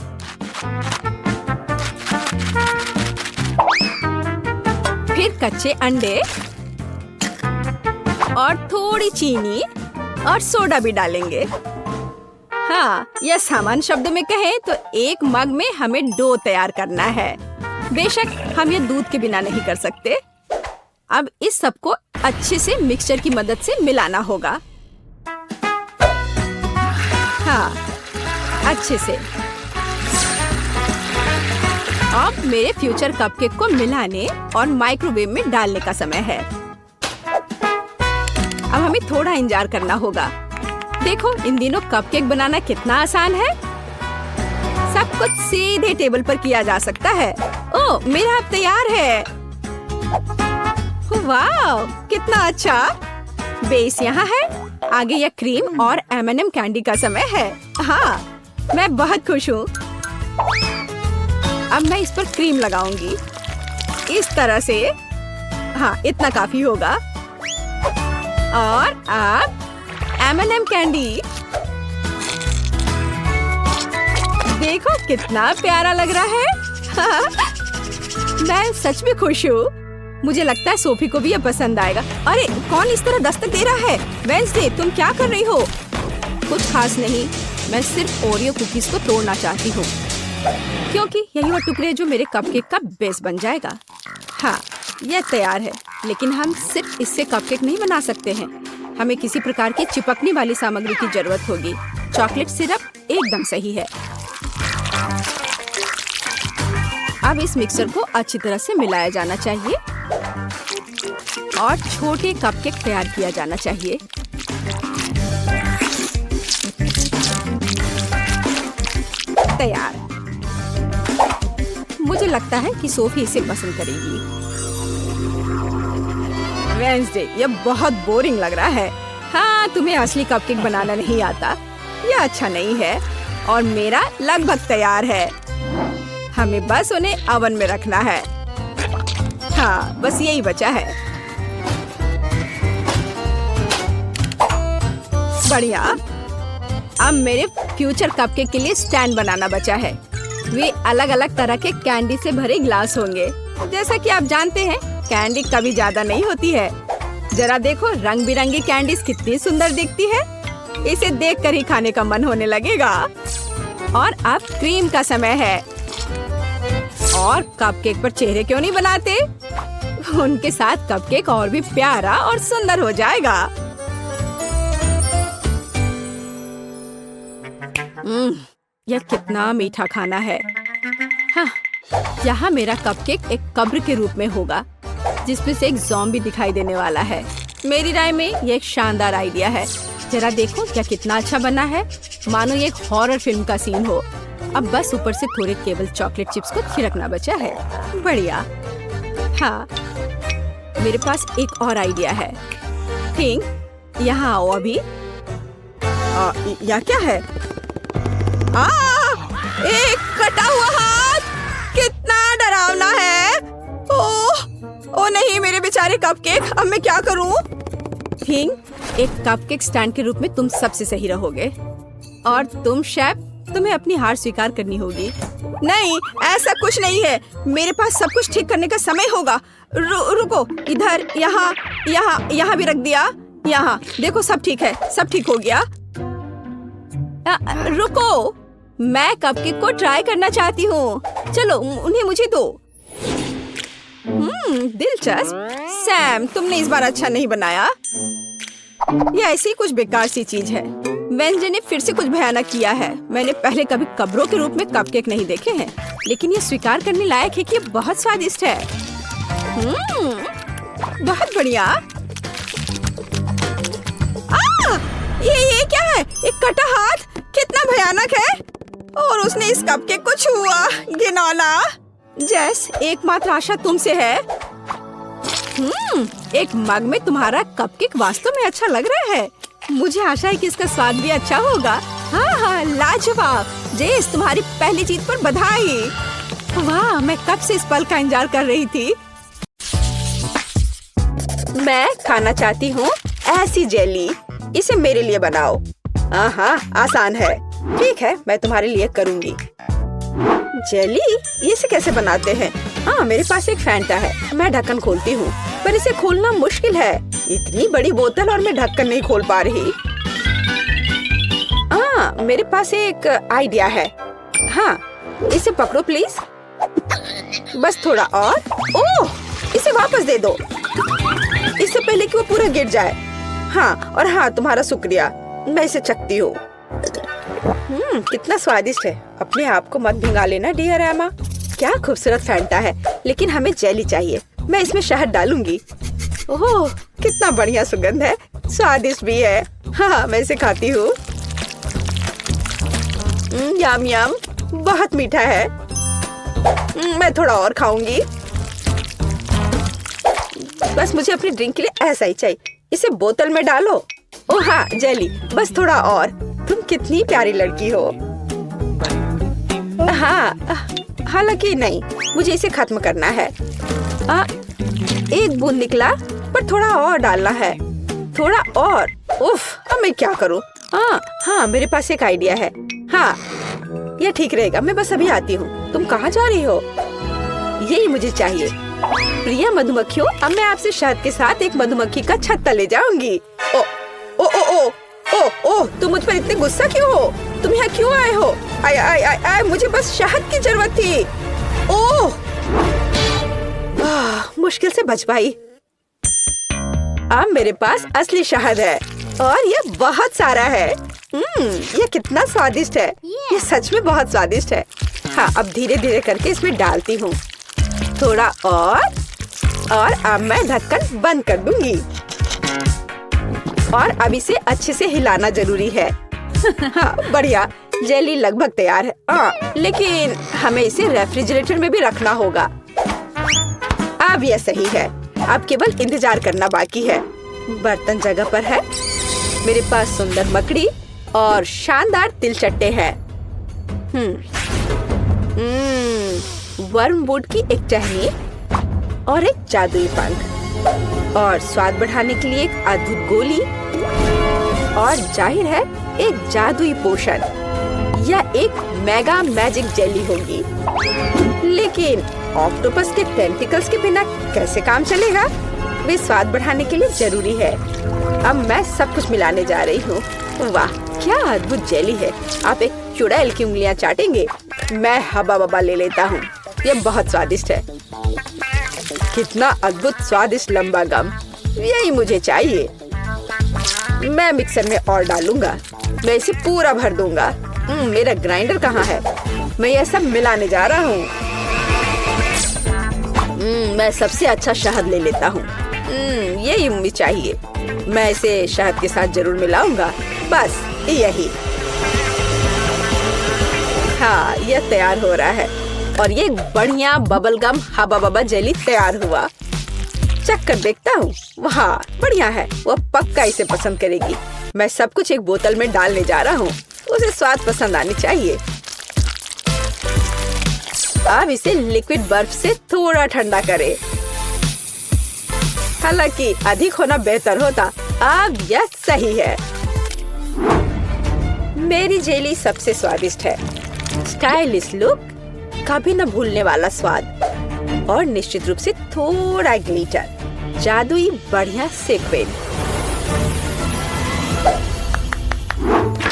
फिर कच्चे अंडे और थोड़ी चीनी और सोडा भी डालेंगे। हाँ, यह सामान्य शब्दों में कहें तो एक मग में हमें डो तैयार करना है। बेशक हम ये दूध के बिना नहीं कर सकते। अब इस सब को अच्छे से मिक्सचर की मदद से मिलाना होगा। हाँ, अच्छे से। अब मेरे फ्यूचर कपकेक को मिलाने और माइक्रोवेव में डालने का समय है। अब हमें थोड़ा इंतजार करना होगा। देखो, इन दिनों कपकेक बनाना कितना आसान है। सब कुछ सीधे टेबल पर किया जा सकता है। ओह, मेरा अब तैयार है। वाह, कितना अच्छा। बेस यहाँ है। आगे यह क्रीम और M&M कैंडी का समय है। हाँ, मैं बहुत खुश हूँ। अब मैं इस पर क्रीम लगाऊंगी इस तरह से। हाँ, इतना काफी होगा। और अब M&M कैंडी। देखो कितना प्यारा लग रहा है। मैं सच में खुश हूँ। मुझे लगता है सोफी को भी ये पसंद आएगा। अरे, कौन इस तरह दस्तक दे रहा है? वेंसडे, तुम क्या कर रही हो? कुछ खास नहीं, मैं सिर्फ ओरियो कुकीज को तोड़ना चाहती हूँ, क्योंकि यही वो टुकड़े जो मेरे कपकेक का बेस बन जाएगा। हाँ, यह तैयार है, लेकिन हम सिर्फ इससे कपकेक नहीं बना सकते हैं। हमें किसी प्रकार की चिपकने वाली सामग्री की जरूरत होगी। चॉकलेट सिरप एकदम सही है। अब इस मिक्सचर को अच्छी तरह से मिलाया जाना चाहिए और छोटे कपकेक तैयार किया जाना चाहिए। तैयार। मुझे लगता है कि सोफी इसे पसंद करेगी। वेंसडे, यह बहुत बोरिंग लग रहा है। हाँ, तुम्हें असली कपकेक बनाना नहीं आता। यह अच्छा नहीं है। और मेरा लगभग तैयार है। हमें बस उन्हें ओवन में रखना है। हाँ, बस यही बचा है। बढ़िया। अब मेरे फ्यूचर कपकेक के लिए स्टैंड बनाना बचा है। वे अलग अलग तरह के कैंडी से भरे ग्लास होंगे। जैसा कि आप जानते हैं, कैंडी कभी ज्यादा नहीं होती है। जरा देखो रंग बिरंगी कैंडीज कितनी सुंदर दिखती है। इसे देखकर ही खाने का मन होने लगेगा। और अब क्रीम का समय है। और कपकेक पर चेहरे क्यों नहीं बनाते? उनके साथ कपकेक और भी प्यारा और सुंदर हो जाएगा। यह कितना मीठा खाना है। हाँ, यहाँ मेरा कपकेक एक कब्र के रूप में होगा, जिसमें से एक ज़ॉम्बी दिखाई देने वाला है। मेरी राय में यह एक शानदार आइडिया है। जरा देखो क्या कितना अच्छा बना है, मानो ये एक हॉरर फिल्म का सीन हो। अब बस ऊपर से थोड़े केवल चॉकलेट चिप्स को छिड़कना बचा है। बढ़िया। हाँ, मेरे पास एक और आइडिया है। थिंक, यहाँ आओ अभी। यह क्या है? एक कटा हुआ हाथ, कितना डरावना है। ओह नहीं, मेरे बेचारे कपकेक, अब मैं क्या करूं? थिंक, एक कपकेक स्टैंड के रूप में तुम सबसे सही रहोगे। और तुम शेफ, तुम्हें अपनी हार स्वीकार करनी होगी। नहीं, ऐसा कुछ नहीं है। मेरे पास सब कुछ ठीक करने का समय होगा। रुको, इधर, यहाँ यहाँ यहाँ भी रख दिया। यहाँ देखो, सब ठीक है, सब ठीक हो गया। रुको, मैं कपकेक को ट्राई करना चाहती हूँ। चलो, उन्हें मुझे दो। दिलचस्प। सैम, तुमने इस बार अच्छा नहीं बनाया। यह ऐसी कुछ बेकार सी चीज है। वेंजन ने फिर से कुछ भयानक किया है। मैंने पहले कभी कब्रों के रूप में कपकेक नहीं देखे हैं, लेकिन ये स्वीकार करने लायक है कि ये बहुत स्वादिष्ट है। बहुत बढ़िया। ये क्या है? एक कटा हाथ, कितना भयानक है। और उसने इस कपकेक को छुआ। घिनौना। जैस, एकमात्र आशा तुमसे है। एक मग में तुम्हारा कपकेक वास्तव में अच्छा लग रहा है। मुझे आशा है कि इसका स्वाद भी अच्छा होगा। हाँ, लाजवाब। जेस, तुम्हारी पहली जीत पर बधाई। वाह, मैं कब से इस पल का इंतजार कर रही थी। मैं खाना चाहती हूँ ऐसी जेली। इसे मेरे लिए बनाओ। हाँ, आसान है। ठीक है, मैं तुम्हारे लिए करूँगी। जेली, इसे कैसे बनाते हैं? हाँ, मेरे पास एक फैंटा है। मैं ढक्कन खोलती हूँ, पर इसे खोलना मुश्किल है। इतनी बड़ी बोतल और मैं ढक्कन नहीं खोल पा रही। मेरे पास एक आइडिया है। हाँ, इसे पकड़ो प्लीज। बस थोड़ा और। ओह, इसे वापस दे दो, इससे पहले कि वो पूरा गिर जाए। हाँ, और हाँ, तुम्हारा शुक्रिया। मैं इसे चखती हूँ। कितना स्वादिष्ट है। अपने आप को मत भिंगा लेना डियर एमा। क्या खूबसूरत फैंटा है, लेकिन हमें जेली चाहिए। मैं इसमें शहद डालूंगी। ओह, कितना बढ़िया सुगंध है। स्वादिष्ट भी है। हाँ, मैं इसे खाती हूँ। यम यम, बहुत मीठा है। मैं थोड़ा और खाऊंगी। बस मुझे अपनी ड्रिंक के लिए ऐसा ही चाहिए। इसे बोतल में डालो। ओह हाँ, जेली, बस थोड़ा और। तुम कितनी प्यारी लड़की हो। हाँ, हालांकि नहीं, मुझे इसे खत्म करना है। एक बूंद निकला, पर थोड़ा और डालना है। थोड़ा और। उफ, अब मैं क्या करूँ? हाँ, मेरे पास एक आइडिया है। हाँ, यह ठीक रहेगा। मैं बस अभी आती हूँ। तुम कहाँ जा रही हो? यही मुझे चाहिए। प्रिय मधुमक्खियों, अब मैं आपसे शहद के साथ एक मधुमक्खी का छत्ता ले जाऊंगी। ओ ओ ओ ओ ओ ओ, तुम मुझ पर इतने गुस्सा क्यों हो? तुम यहाँ क्यों आए हो? आय आय आय आय, मुझे बस शहद की जरूरत थी। ओह, मुश्किल से बच पाई। अब मेरे पास असली शहद है और ये बहुत सारा है। ये कितना स्वादिष्ट है। ये सच में बहुत स्वादिष्ट है। हाँ, अब धीरे धीरे करके इसमें डालती हूँ। थोड़ा और अब मैं ढक्कन बंद कर दूंगी। और अब इसे अच्छे से हिलाना जरूरी है। हाँ, बढ़िया। जेली लगभग तैयार है। लेकिन हमें इसे रेफ्रिजरेटर में भी रखना होगा। अब यह सही है। अब केवल इंतजार करना बाकी है। बर्तन जगह पर है। मेरे पास सुंदर मकड़ी और शानदार तिलचट्टे हैं। वर्मवुड की एक टहनी और एक जादुई पंख, और स्वाद बढ़ाने के लिए एक अद्भुत गोली। और जाहिर है एक जादुई पोशन या एक मेगा मैजिक जेली होगी। लेकिन ऑक्टोपस के टेंटिकल्स के बिना कैसे काम चलेगा? वे स्वाद बढ़ाने के लिए जरूरी है। अब मैं सब कुछ मिलाने जा रही हूँ। वाह, क्या अद्भुत जेली है। आप एक चुड़ैल की उंगलियां चाटेंगे। मैं हबा बबा ले लेता हूँ। यह बहुत स्वादिष्ट है। कितना अद्भुत स्वादिष्ट लंबा गम, यही मुझे चाहिए। मैं मिक्सर में और डालूंगा। मैं इसे पूरा भर दूंगा। मेरा ग्राइंडर कहाँ है? मैं यह सब मिलाने जा रहा हूँ। मैं सबसे अच्छा शहद ले लेता हूँ। यही मुझे चाहिए। मैं इसे शहद के साथ जरूर मिलाऊंगा। बस यही। हाँ, यह तैयार हो रहा है और ये बढ़िया बबल गम हबा बबा जेली तैयार हुआ। चख कर देखता हूँ। वाह, बढ़िया है। वो पक्का इसे पसंद करेगी। मैं सब कुछ एक बोतल में डालने जा रहा हूँ। उसे स्वाद पसंद आनी चाहिए। अब इसे लिक्विड बर्फ से थोड़ा ठंडा करें। हालांकि अधिक होना बेहतर होता। अब यह सही है। मेरी जेली सबसे स्वादिष्ट है। स्टाइलिश लुक, कभी न भूलने वाला स्वाद और निश्चित रूप से थोड़ा ग्लिटर, जादुई बढ़िया सीक्वेंस।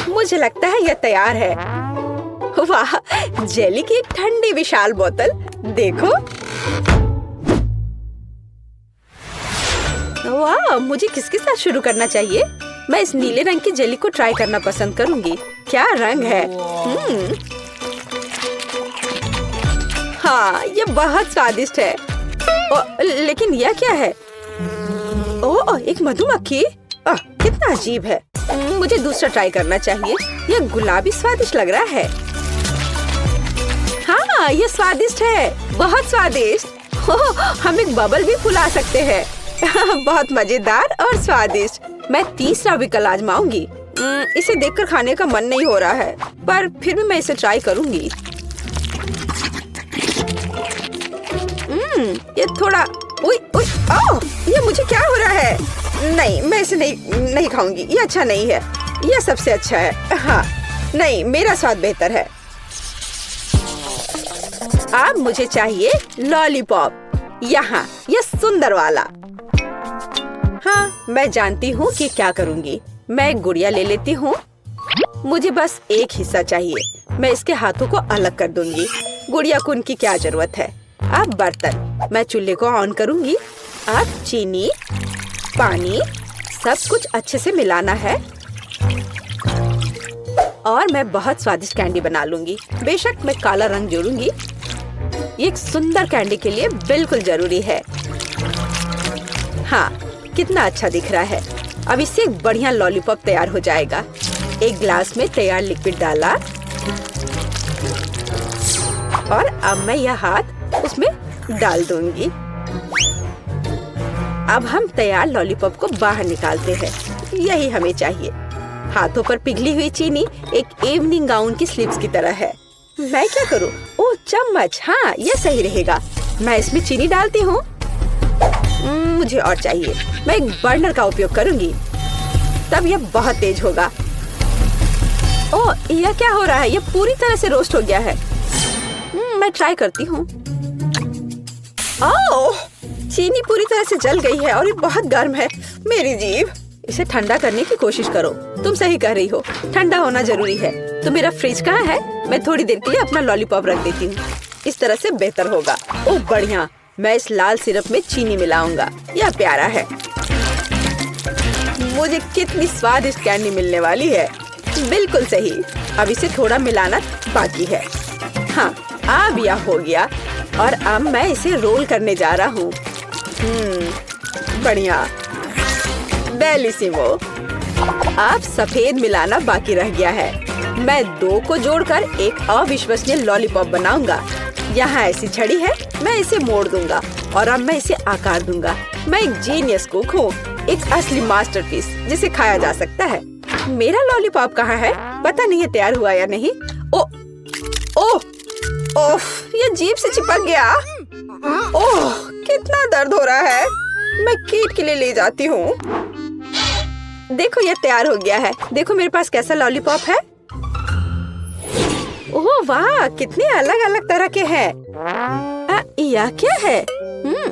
मुझे लगता है यह तैयार है। वाह, जेली की एक ठंडी विशाल बोतल देखो। वाह, मुझे किसके साथ शुरू करना चाहिए? मैं इस नीले रंग की जेली को ट्राई करना पसंद करूंगी। क्या रंग है। हाँ, ये बहुत स्वादिष्ट है। लेकिन यह क्या है? ओह, एक मधुमक्खी। कितना अजीब है। मुझे दूसरा ट्राई करना चाहिए। यह गुलाबी स्वादिष्ट लग रहा है। हाँ, ये स्वादिष्ट है, बहुत स्वादिष्ट। हम एक बबल भी फुला सकते हैं। बहुत मजेदार और स्वादिष्ट। मैं तीसरा विकल्प आजमाऊंगी। इसे देखकर खाने का मन नहीं हो रहा है, पर फिर भी मैं इसे ट्राई करूंगी। ये थोड़ा ये मुझे क्या हो रहा है? नहीं, मैं इसे नहीं खाऊंगी। ये अच्छा नहीं है। यह सबसे अच्छा है। हाँ, नहीं, मेरा स्वाद बेहतर है। अब मुझे चाहिए लॉलीपॉप। यहाँ, यह सुंदर वाला। हाँ, मैं जानती हूँ कि क्या करूँगी। मैं एक गुड़िया ले लेती हूँ। मुझे बस एक हिस्सा चाहिए। मैं इसके हाथों को अलग कर दूंगी। गुड़िया को उनकी क्या जरूरत है। अब बर्तन, मैं चूल्हे को ऑन करूँगी। अब चीनी, पानी, सब कुछ अच्छे से मिलाना है और मैं बहुत स्वादिष्ट कैंडी बना लूंगी। बेशक मैं काला रंग जोड़ूंगी। ये एक सुंदर कैंडी के लिए बिल्कुल जरूरी है। हाँ, कितना अच्छा दिख रहा है। अब इससे एक बढ़िया लॉलीपॉप तैयार हो जाएगा। एक ग्लास में तैयार लिक्विड डाला और अब मैं यह हाथ उसमें डाल दूंगी। अब हम तैयार लॉलीपॉप को बाहर निकालते हैं। यही हमें चाहिए। हाथों पर पिघली हुई चीनी एक इवनिंग गाउन की स्लीव्स की तरह है। मैं क्या करूं? ओह, चम्मच। हाँ, यह सही रहेगा। मैं इसमें चीनी डालती हूँ। मुझे और चाहिए। मैं एक बर्नर का उपयोग करूंगी, तब यह बहुत तेज होगा। ओह, यह क्या हो रहा है? यह पूरी तरह से रोस्ट हो गया है। मैं ट्राई करती हूँ। ओह, चीनी पूरी तरह से जल गई है और ये बहुत गर्म है। मेरी जीभ। इसे ठंडा करने की कोशिश करो। तुम सही कह रही हो, ठंडा होना जरूरी है। तो मेरा फ्रिज कहाँ है? मैं थोड़ी देर के लिए अपना लॉलीपॉप रख देती हूँ। इस तरह से बेहतर होगा। ओह, बढ़िया। मैं इस लाल सिरप में चीनी मिलाऊंगा। यह प्यारा है। मुझे कितनी स्वादिष्ट कैंडी मिलने वाली है। बिल्कुल सही। अब इसे थोड़ा मिलाना बाकी है। हाँ, अब यह हो गया और अब मैं इसे रोल करने जा रहा हूँ। बढ़िया, बेलिसिमो। अब सफेद मिलाना बाकी रह गया है। मैं दो को जोड़कर एक अविश्वसनीय लॉलीपॉप बनाऊंगा। यहाँ ऐसी छड़ी है, मैं इसे मोड़ दूंगा और अब मैं इसे आकार दूंगा। मैं एक जीनियस कुक हूँ, एक असली मास्टरपीस जिसे खाया जा सकता है। मेरा लॉलीपॉप कहाँ है? पता नहीं है तैयार हुआ या नहीं। ओह, ये जीभ से चिपक गया। ओह, कितना दर्द हो रहा है। मैं कीट के लिए ले जाती हूँ। देखो ये तैयार हो गया है। देखो मेरे पास कैसा लॉलीपॉप है। ओह वाह, कितने अलग अलग तरह के हैं। यह क्या है?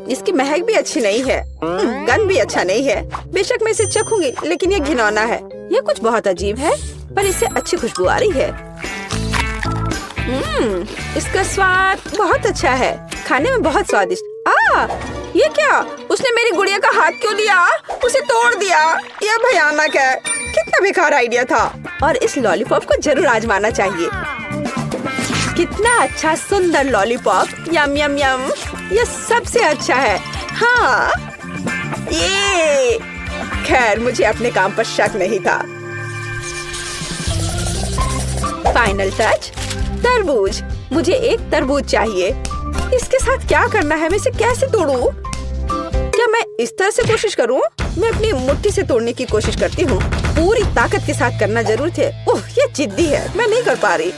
इसकी महक भी अच्छी नहीं है। गंध भी अच्छा नहीं है। बेशक मैं इसे चखूंगी, लेकिन ये घिनौना है। ये कुछ बहुत अजीब है, पर इससे अच्छी खुशबू आ रही है। इसका स्वाद बहुत अच्छा है, खाने में बहुत स्वादिष्ट। ये क्या? उसने मेरी गुड़िया का हाथ क्यों लिया? उसे तोड़ दिया। यह भयानक है। कितना बेकार आइडिया था। और इस लॉलीपॉप को जरूर आजमाना चाहिए। कितना अच्छा सुंदर लॉलीपॉप। यम यम यम। यह सबसे अच्छा है। हाँ, ये खैर मुझे अपने काम पर शक नहीं था। फाइनल टच, तरबूज। मुझे एक तरबूज चाहिए। इसके साथ क्या करना है? मैं इसे कैसे तोड़ूं? क्या मैं इस तरह से कोशिश करूं? मैं अपनी मुट्ठी से तोड़ने की कोशिश करती हूँ। पूरी ताकत के साथ करना जरूर थे। ओह, ये जिद्दी है, मैं नहीं कर पा रही।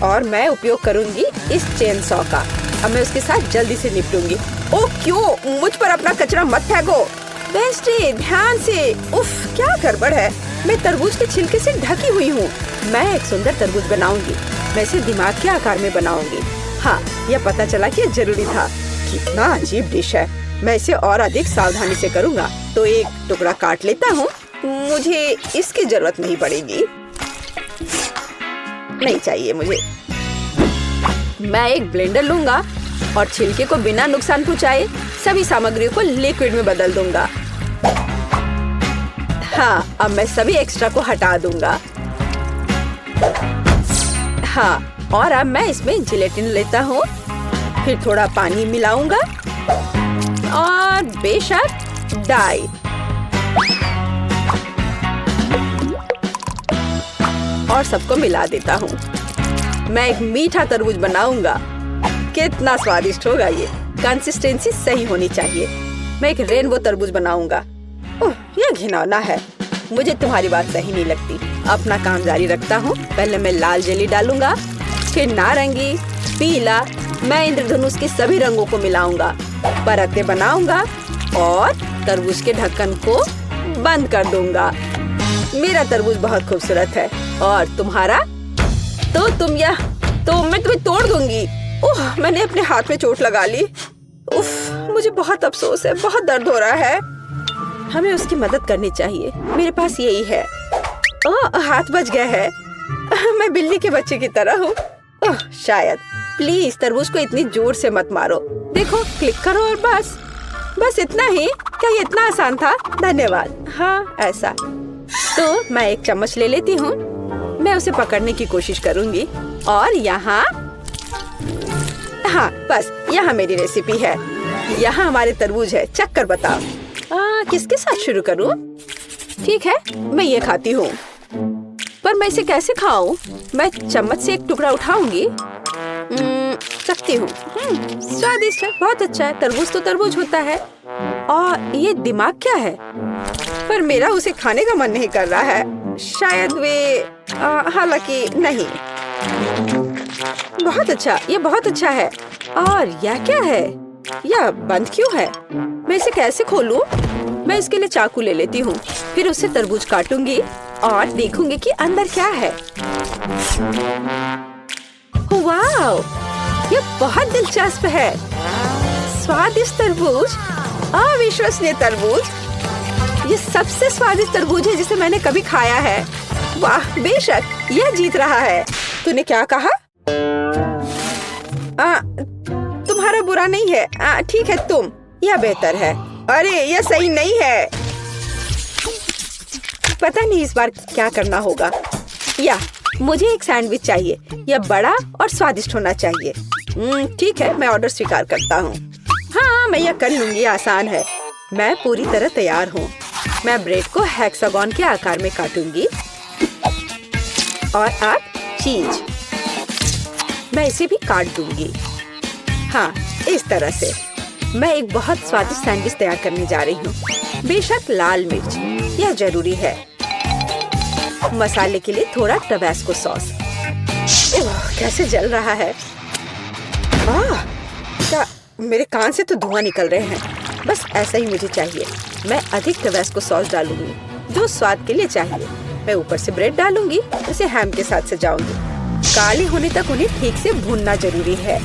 और मैं उपयोग करूंगी इस चेन सॉ का। अब मैं उसके साथ जल्दी से निपटूंगी। ओह क्यों? मुझ पर अपना कचरा मत फेंको। वेंसडे, ध्यान से। उफ, क्या गड़बड़ है। मैं तरबूज के छिलके से ढकी हुई हूँ। मैं एक सुंदर तरबूज बनाऊंगी। मैं इसे दिमाग के आकार में बनाऊंगी। हाँ, यह पता चला कि यह जरूरी था। कितना अजीब डिश है। मैं इसे और अधिक सावधानी से करूँगा। तो एक टुकड़ा काट लेता हूँ। मुझे इसकी जरूरत नहीं पड़ेगी। नहीं चाहिए मुझे। मैं एक ब्लेंडर लूंगा और छिलके को बिना नुकसान पहुँचाए सभी सामग्रियों को लिक्विड में बदल दूंगा। हाँ, अब मैं सभी एक्स्ट्रा को हटा दूंगा। हाँ, और अब मैं इसमें जिलेटिन लेता हूँ। फिर थोड़ा पानी मिलाऊंगा और बेशक डाई। और सबको मिला देता हूँ। मैं एक मीठा तरबूज बनाऊंगा। कितना स्वादिष्ट होगा ये। कंसिस्टेंसी सही होनी चाहिए। मैं एक रेनबो तरबूज बनाऊंगा। ओह, यह घिनौना है। मुझे तुम्हारी बात सही नहीं लगती। अपना काम जारी रखता हूँ। पहले मैं लाल जेली डालूंगा, फिर नारंगी, पीला। मैं इंद्रधनुष के सभी रंगों को मिलाऊंगा, परतें बनाऊंगा और तरबूज के ढक्कन को बंद कर दूंगा। मेरा तरबूज बहुत खूबसूरत है। और तुम्हारा? तो मैं तुम्हें तोड़ दूंगी। ओह, मैंने अपने हाथ में चोट लगा ली। उफ, मुझे बहुत अफसोस है। बहुत दर्द हो रहा है। हमें उसकी मदद करनी चाहिए। मेरे पास यही है। ओह, हाथ बच गया है। मैं बिल्ली के बच्चे की तरह हूँ। ओह, शायद। प्लीज तरबूज को इतनी जोर से मत मारो। देखो, क्लिक करो और बस इतना ही। क्या ये इतना आसान था? धन्यवाद। हाँ, ऐसा। तो मैं एक चम्मच ले लेती हूँ। मैं उसे पकड़ने की कोशिश करूँगी। और यहाँ, हाँ, बस यहाँ मेरी रेसिपी है। यहाँ हमारे तरबूज है। चख कर बताओ। किसके साथ शुरू करूँ? ठीक है, मैं ये खाती हूँ। पर मैं इसे कैसे खाऊं? मैं चम्मच से एक टुकड़ा उठाऊंगी। चखती हूँ। स्वादिष्ट है, बहुत अच्छा है। तरबूज तो तरबूज होता है। और ये दिमाग क्या है? पर मेरा उसे खाने का मन नहीं कर रहा है। शायद हालांकि नहीं। बहुत अच्छा, ये बहुत अच्छा है। और यह क्या है? यह बंद क्यों है? मैं इसे कैसे खोलूं? मैं इसके लिए चाकू ले लेती हूँ। फिर उससे तरबूज काटूंगी और देखूंगी कि अंदर क्या है। वाओ, ये बहुत दिलचस्प है। स्वादिष्ट तरबूज, अविश्वसनीय तरबूज। ये सबसे स्वादिष्ट तरबूज है जिसे मैंने कभी खाया है। वाह, बेशक यह जीत रहा है। तूने क्या कहा? तुम्हारा बुरा नहीं है। ठीक है, तुम। यह बेहतर है। अरे, यह सही नहीं है। पता नहीं इस बार क्या करना होगा। मुझे एक सैंडविच चाहिए। यह बड़ा और स्वादिष्ट होना चाहिए। ठीक है, मैं ऑर्डर स्वीकार करता हूँ। हाँ, मैं यह कर लूंगी। आसान है। मैं पूरी तरह तैयार हूँ। मैं ब्रेड को हेक्सागोन के आकार में काटूंगी। और अब चीज। मैं इसे भी काट दूंगी। हाँ, इस तरह से। मैं एक बहुत स्वादिष्ट सैंडविच तैयार करने जा रही हूँ। बेशक लाल मिर्च, यह जरूरी है। मसाले के लिए थोड़ा टबास्को सॉस। कैसे जल रहा है। क्या मेरे कान से तो धुआं निकल रहे हैं। बस ऐसा ही मुझे चाहिए। मैं अधिक टबास्को सॉस डालूंगी। जो स्वाद के लिए चाहिए। मैं ऊपर से ब्रेड डालूंगी, इसे हैम के साथ सजाऊंगी। काले होने तक उन्हें ठीक से भूनना जरूरी है।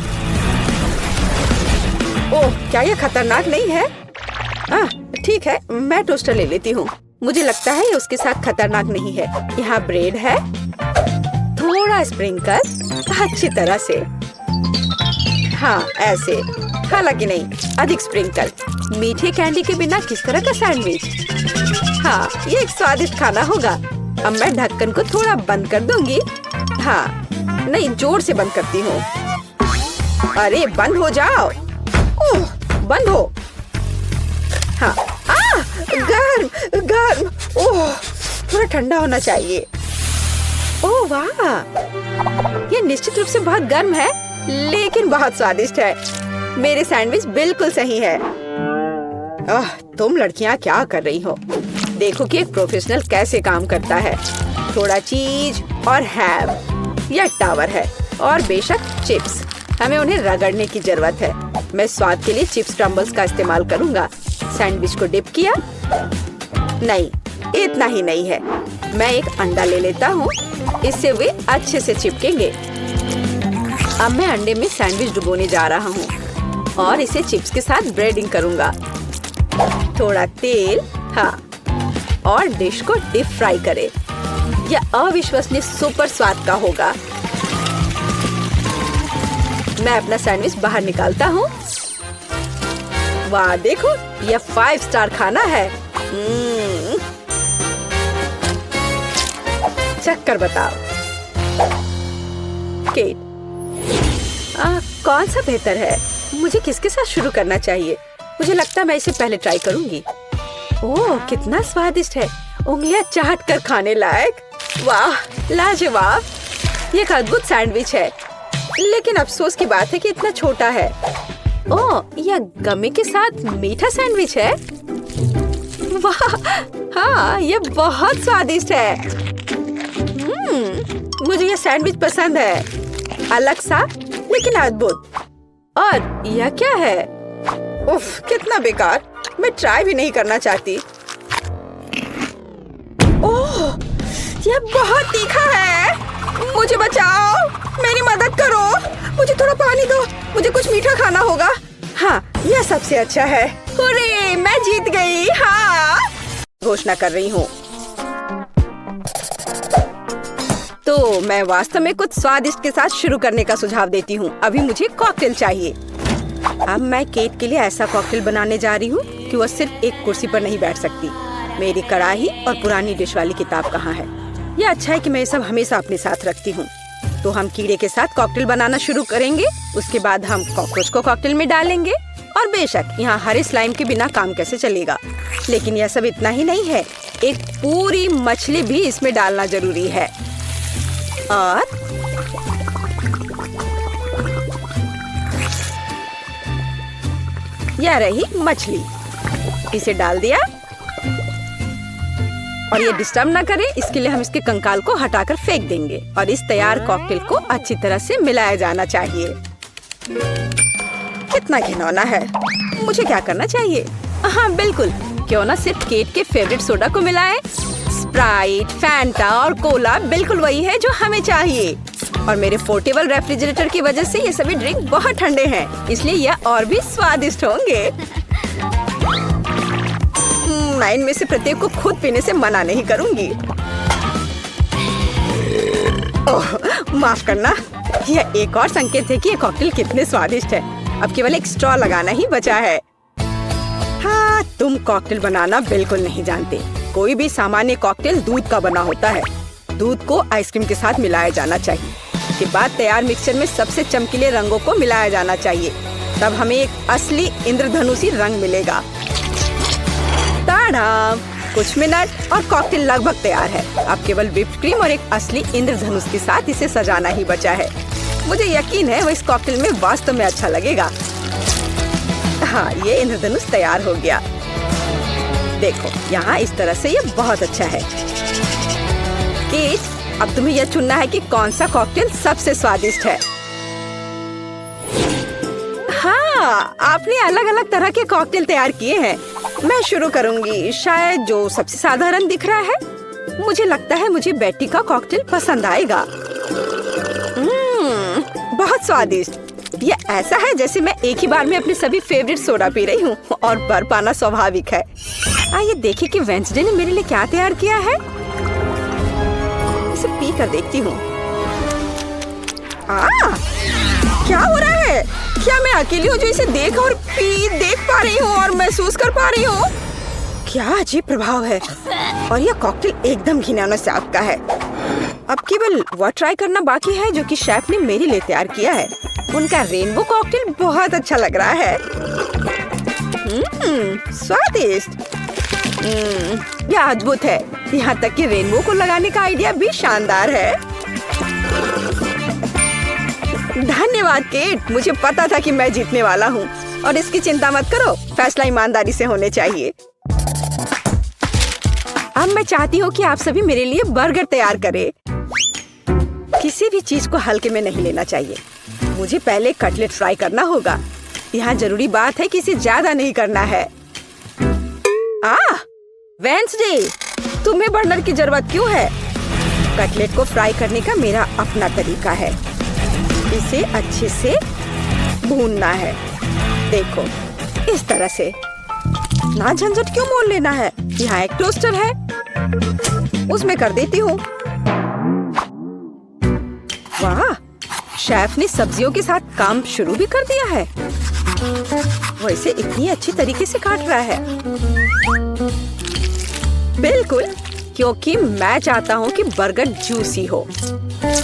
ओह, क्या ये खतरनाक नहीं है? ठीक है, मैं टोस्टर ले लेती हूँ। मुझे लगता है ये उसके साथ खतरनाक नहीं है। यहाँ ब्रेड है, थोड़ा स्प्रिंकल अच्छी तरह से। हाँ, ऐसे, हालांकि नहीं, अधिक स्प्रिंकल। मीठे कैंडी के बिना किस तरह का सैंडविच? हाँ, ये एक स्वादिष्ट खाना होगा। अब मैं ढक्कन को थोड़ा बंद कर दूंगी। हाँ, नहीं, जोर से बंद करती हूँ। अरे बंद हो जाओ। ओह, बंद हो। हाँ, गर्म गर्म। ओह, थोड़ा ठंडा होना चाहिए। ओह वाह, ये निश्चित रूप से बहुत गर्म है, लेकिन बहुत स्वादिष्ट है। मेरे सैंडविच बिल्कुल सही है। तुम लड़कियां क्या कर रही हो? देखो कि एक प्रोफेशनल कैसे काम करता है। थोड़ा चीज और हैम, यह टावर है, और बेशक चिप्स। हमें उन्हें रगड़ने की जरूरत है। मैं स्वाद के लिए चिप्स क्रम्बल्स का इस्तेमाल करूंगा। सैंडविच को डिप किया। नहीं, इतना ही नहीं है। मैं एक अंडा ले लेता हूँ, इससे वे अच्छे से चिपकेंगे। अब मैं अंडे में सैंडविच डुबोने जा रहा हूँ और इसे चिप्स के साथ ब्रेडिंग करूंगा। थोड़ा तेल, हाँ, और डिश को डीप फ्राई करें। यह अविश्वसनीय सुपर स्वाद का होगा। मैं अपना सैंडविच बाहर निकालता हूँ। वाह, देखो, यह 5 स्टार खाना है। चक्कर बताओ। केट, कौन सा बेहतर है? मुझे किसके साथ शुरू करना चाहिए? मुझे लगता है मैं इसे पहले ट्राई करूंगी। ओह, कितना स्वादिष्ट है, उंगलियां चाट कर खाने लायक। वाह, लाजवाब। ये एक अद्भुत सैंडविच है, लेकिन अफसोस की बात है कि इतना छोटा है। ओह, यह गमी के साथ मीठा सैंडविच है। वाह, हाँ, यह बहुत स्वादिष्ट है। मुझे यह सैंडविच पसंद है, अलग सा लेकिन अद्भुत। और यह क्या है? उफ, कितना बेकार। मैं ट्राई भी नहीं करना चाहती। ओह, यह बहुत तीखा है। मुझे बचाओ, मेरी मदद करो। मुझे थोड़ा पानी दो, मुझे कुछ मीठा खाना होगा। हाँ, यह सबसे अच्छा है। हुर्रे, मैं जीत गई। हाँ, घोषणा कर रही हूँ। तो मैं वास्तव में कुछ स्वादिष्ट के साथ शुरू करने का सुझाव देती हूँ। अभी मुझे कॉकटेल चाहिए। अब मैं केट के लिए ऐसा कॉकटेल बनाने जा रही हूँ कि वह सिर्फ एक कुर्सी पर नहीं बैठ सकती। मेरी कढ़ाई और पुरानी डिश वाली किताब कहाँ है? यह अच्छा है कि मैं ये सब हमेशा अपने साथ रखती हूँ। तो हम कीड़े के साथ कॉकटेल बनाना शुरू करेंगे। उसके बाद हम कॉकरोच को कॉकटेल में डालेंगे। और बेशक यहाँ हरे स्लाइम के बिना काम कैसे चलेगा। लेकिन यह सब इतना ही नहीं है, एक पूरी मछली भी इसमें डालना जरूरी है। और यह रही मछली, इसे डाल दिया। और ये डिस्टर्ब ना करे, इसके लिए हम इसके कंकाल को हटाकर फेंक देंगे। और इस तैयार कॉकटेल को अच्छी तरह से मिलाया जाना चाहिए। कितना घिनौना है। मुझे क्या करना चाहिए? हाँ बिल्कुल, क्यों ना सिर्फ केट के फेवरेट सोडा को मिलाएं। स्प्राइट, फैंटा और कोला बिल्कुल वही है जो हमें चाहिए। और मेरे पोर्टेबल रेफ्रिजरेटर की वजह से ये सभी ड्रिंक बहुत ठंडे हैं, इसलिए यह और भी स्वादिष्ट होंगे। मैं इनमें से प्रत्येक को खुद पीने से मना नहीं करूंगी। ओह, माफ करना। यह एक और संकेत है कि ये कॉकटेल कितने स्वादिष्ट है। अब केवल एक स्ट्रॉ लगाना ही बचा है। हाँ, तुम कॉकटेल बनाना बिल्कुल नहीं जानते। कोई भी सामान्य कॉकटेल दूध का बना होता है। दूध को आइसक्रीम के साथ मिलाया जाना चाहिए। के बाद तैयार मिक्सचर में सबसे चमकीले रंगों को मिलाया जाना चाहिए। तब हमें एक असली इंद्रधनुषी रंग मिलेगा। ताड़ा! कुछ मिनट और कॉकटेल लगभग तैयार है। अब केवल व्हिप्ड क्रीम और एक असली इंद्रधनुष के साथ इसे सजाना ही बचा है। मुझे यकीन है वो इस कॉकटेल में वास्तव में अच्छा लगेगा। हाँ, ये इंद्रधनुष तैयार हो गया। देखो, यहाँ इस तरह से ये बहुत अच्छा है। केट, अब तुम्हें यह चुनना है कि कौन सा कॉकटेल सबसे स्वादिष्ट है। हाँ, आपने अलग अलग तरह के कॉकटेल तैयार किए हैं। मैं शुरू करूंगी शायद जो सबसे साधारण दिख रहा है। मुझे लगता है मुझे बेटी का कॉकटेल पसंद आएगा। बहुत स्वादिष्ट। ये ऐसा है जैसे मैं एक ही बार में अपने सभी फेवरेट सोडा पी रही हूँ और बर्फ आना स्वाभाविक है। आइए देखें कि वेंसडे ने मेरे लिए क्या तैयार किया है। इसे पी कर देखती हूँ। क्या हो रहा है? क्या मैं अकेली हूँ जो इसे देख और देख पा रही हूँ और महसूस कर पा रही हूँ? क्या अजीब प्रभाव है। और यह कॉकटेल एकदम घिनौना स्वाद का है। अब केवल वह ट्राई करना बाकी है जो कि शेफ ने मेरे लिए तैयार किया है। उनका रेनबो कॉकटेल बहुत अच्छा लग रहा है। स्वादिष्ट। यह अद्भुत है। यहाँ तक कि रेनबो को लगाने का आइडिया भी शानदार है। धन्यवाद केट, मुझे पता था कि मैं जीतने वाला हूँ। और इसकी चिंता मत करो, फैसला ईमानदारी से होने चाहिए। अब मैं चाहती हूँ कि आप सभी मेरे लिए बर्गर तैयार करें। किसी भी चीज को हल्के में नहीं लेना चाहिए। मुझे पहले कटलेट फ्राई करना होगा। यहाँ जरूरी बात है कि इसे ज्यादा नहीं करना है। वेंसडे, तुम्हें बर्नर की जरूरत क्यों है? कटलेट को फ्राई करने का मेरा अपना तरीका है। इसे अच्छे से भूनना है। देखो, इस तरह से। ना झंझट क्यों मोल लेना है। यहाँ एक टोस्टर है, उसमें कर देती हूँ। वाह, शेफ ने सब्जियों के साथ काम शुरू भी कर दिया है। वो इसे इतनी अच्छी तरीके से काट रहा है। बिल्कुल, क्योंकि मैं चाहता हूँ कि बर्गर जूसी हो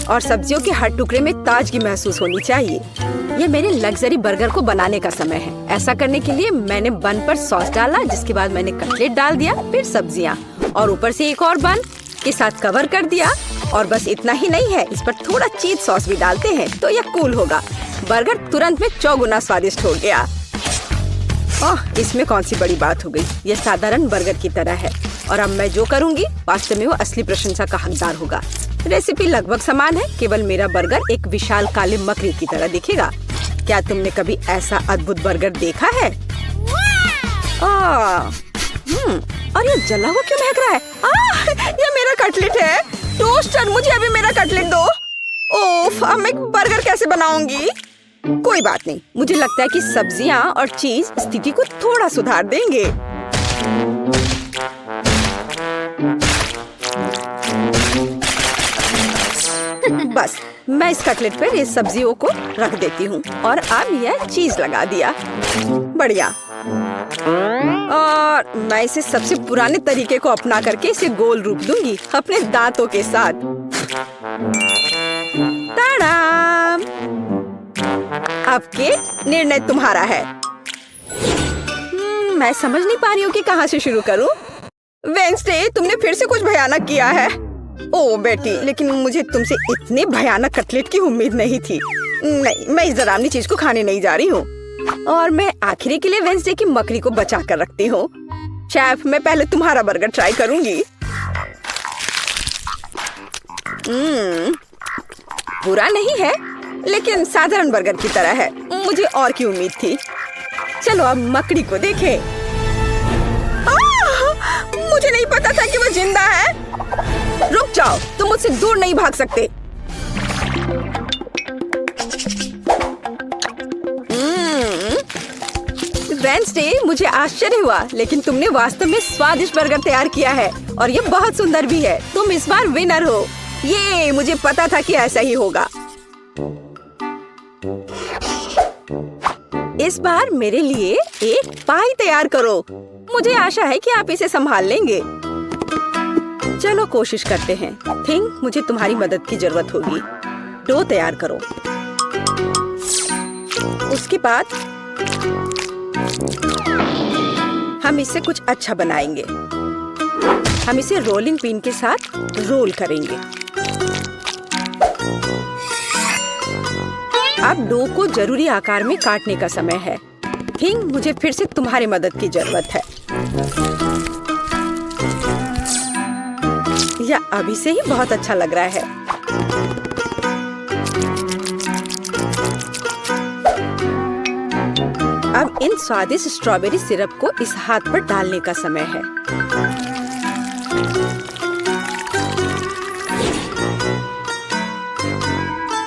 और सब्जियों के हर टुकड़े में ताजगी महसूस होनी चाहिए। ये मेरे लग्जरी बर्गर को बनाने का समय है। ऐसा करने के लिए मैंने बन पर सॉस डाला, जिसके बाद मैंने कटलेट डाल दिया, फिर सब्जियाँ और ऊपर से एक और बन के साथ कवर कर दिया। और बस इतना ही नहीं है, इस पर थोड़ा चीज सॉस भी डालते हैं तो यह कूल होगा। बर्गर तुरंत में 4 गुना स्वादिष्ट हो गया। इसमें कौन सी बड़ी बात हो गई। यह साधारण बर्गर की तरह है और अब मैं जो करूँगी वास्तव में वो असली प्रशंसा का हकदार होगा। रेसिपी लगभग समान है, केवल मेरा बर्गर एक विशाल काले मकड़ी की तरह दिखेगा। क्या तुमने कभी ऐसा अद्भुत बर्गर देखा है? और ये जला हुआ क्यों महक रहा है? ये मेरा कटलेट है। टोस्टर, मुझे अभी मेरा कटलेट दो। ओफ, अब मैं बर्गर कैसे बनाऊंगी? कोई बात नहीं, मुझे लगता है कि सब्जियां और चीज स्थिति को थोड़ा सुधार देंगे। बस मैं इस कटलेट पर इस सब्जियों को रख देती हूँ और अब यह चीज लगा दिया। बढ़िया। और मैं इसे सबसे पुराने तरीके को अपना करके इसे गोल रूप दूंगी अपने दांतों के साथ। ताड़ाम! अब के निर्णय तुम्हारा है। मैं समझ नहीं पा रही हूँ कि कहाँ से शुरू करूँ। वेंसडे, तुमने फिर से कुछ भयानक किया है। ओ बेटी, लेकिन मुझे तुमसे इतने भयानक कटलेट की उम्मीद नहीं थी। नहीं, मैं इस डरावनी चीज को खाने नहीं जा रही हूँ। और मैं आखिरी के लिए वेंसडे की मकड़ी को बचा कर रखती हूँ। शेफ, मैं पहले तुम्हारा बर्गर ट्राई करूंगी। बुरा नहीं है, लेकिन साधारण बर्गर की तरह है। मुझे और की उम्मीद थी। चलो अब मकड़ी को देखें। मुझे नहीं पता था कि वो जिंदा है। रुक जाओ, तुम मुझसे दूर नहीं भाग सकते। वेंसडे, मुझे आश्चर्य हुआ, लेकिन तुमने वास्तव में स्वादिष्ट बर्गर तैयार किया है और ये बहुत सुंदर भी है। तुम इस बार विनर हो। ये मुझे पता था कि ऐसा ही होगा। इस बार मेरे लिए एक पाई तैयार करो। मुझे आशा है कि आप इसे संभाल लेंगे। चलो कोशिश करते हैं। थिंक मुझे तुम्हारी मदद की जरूरत होगी। डो तैयार करो। उसके बाद हम इससे कुछ अच्छा बनाएंगे। हम इसे रोलिंग पिन के साथ रोल करेंगे। अब डो को जरूरी आकार में काटने का समय है। थिंक मुझे फिर से तुम्हारी मदद की जरूरत है। यह अभी से ही बहुत अच्छा लग रहा है। अब इन स्वादिष्ट स्ट्रॉबेरी सिरप को इस हाथ पर डालने का समय है।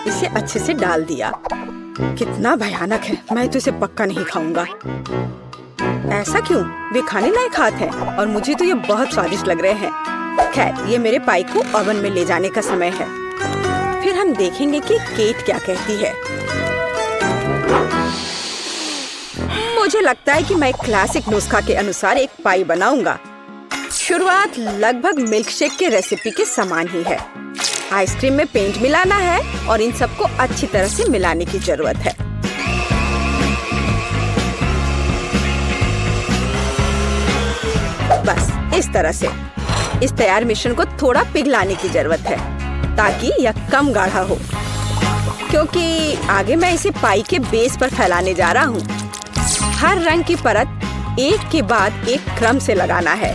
इसे अच्छे से डाल दिया। कितना भयानक है, मैं तो इसे पक्का नहीं खाऊंगा। ऐसा क्यों? वे खाने लायक हाथ हैं और मुझे तो ये बहुत स्वादिष्ट लग रहे हैं। खैर, ये मेरे पाई को ओवन में ले जाने का समय है। फिर हम देखेंगे कि केट क्या कहती है। मुझे लगता है कि मैं क्लासिक नुस्खा के अनुसार एक पाई बनाऊंगा। शुरुआत लगभग मिल्कशेक के रेसिपी के समान ही है। आइसक्रीम में पेंट मिलाना है और इन सबको अच्छी तरह से मिलाने की जरूरत है। बस इस तरह से। इस तैयार मिश्रण को थोड़ा पिघलाने की जरूरत है ताकि यह कम गाढ़ा हो, क्योंकि आगे मैं इसे पाई के बेस पर फैलाने जा रहा हूँ। हर रंग की परत एक के बाद एक क्रम से लगाना है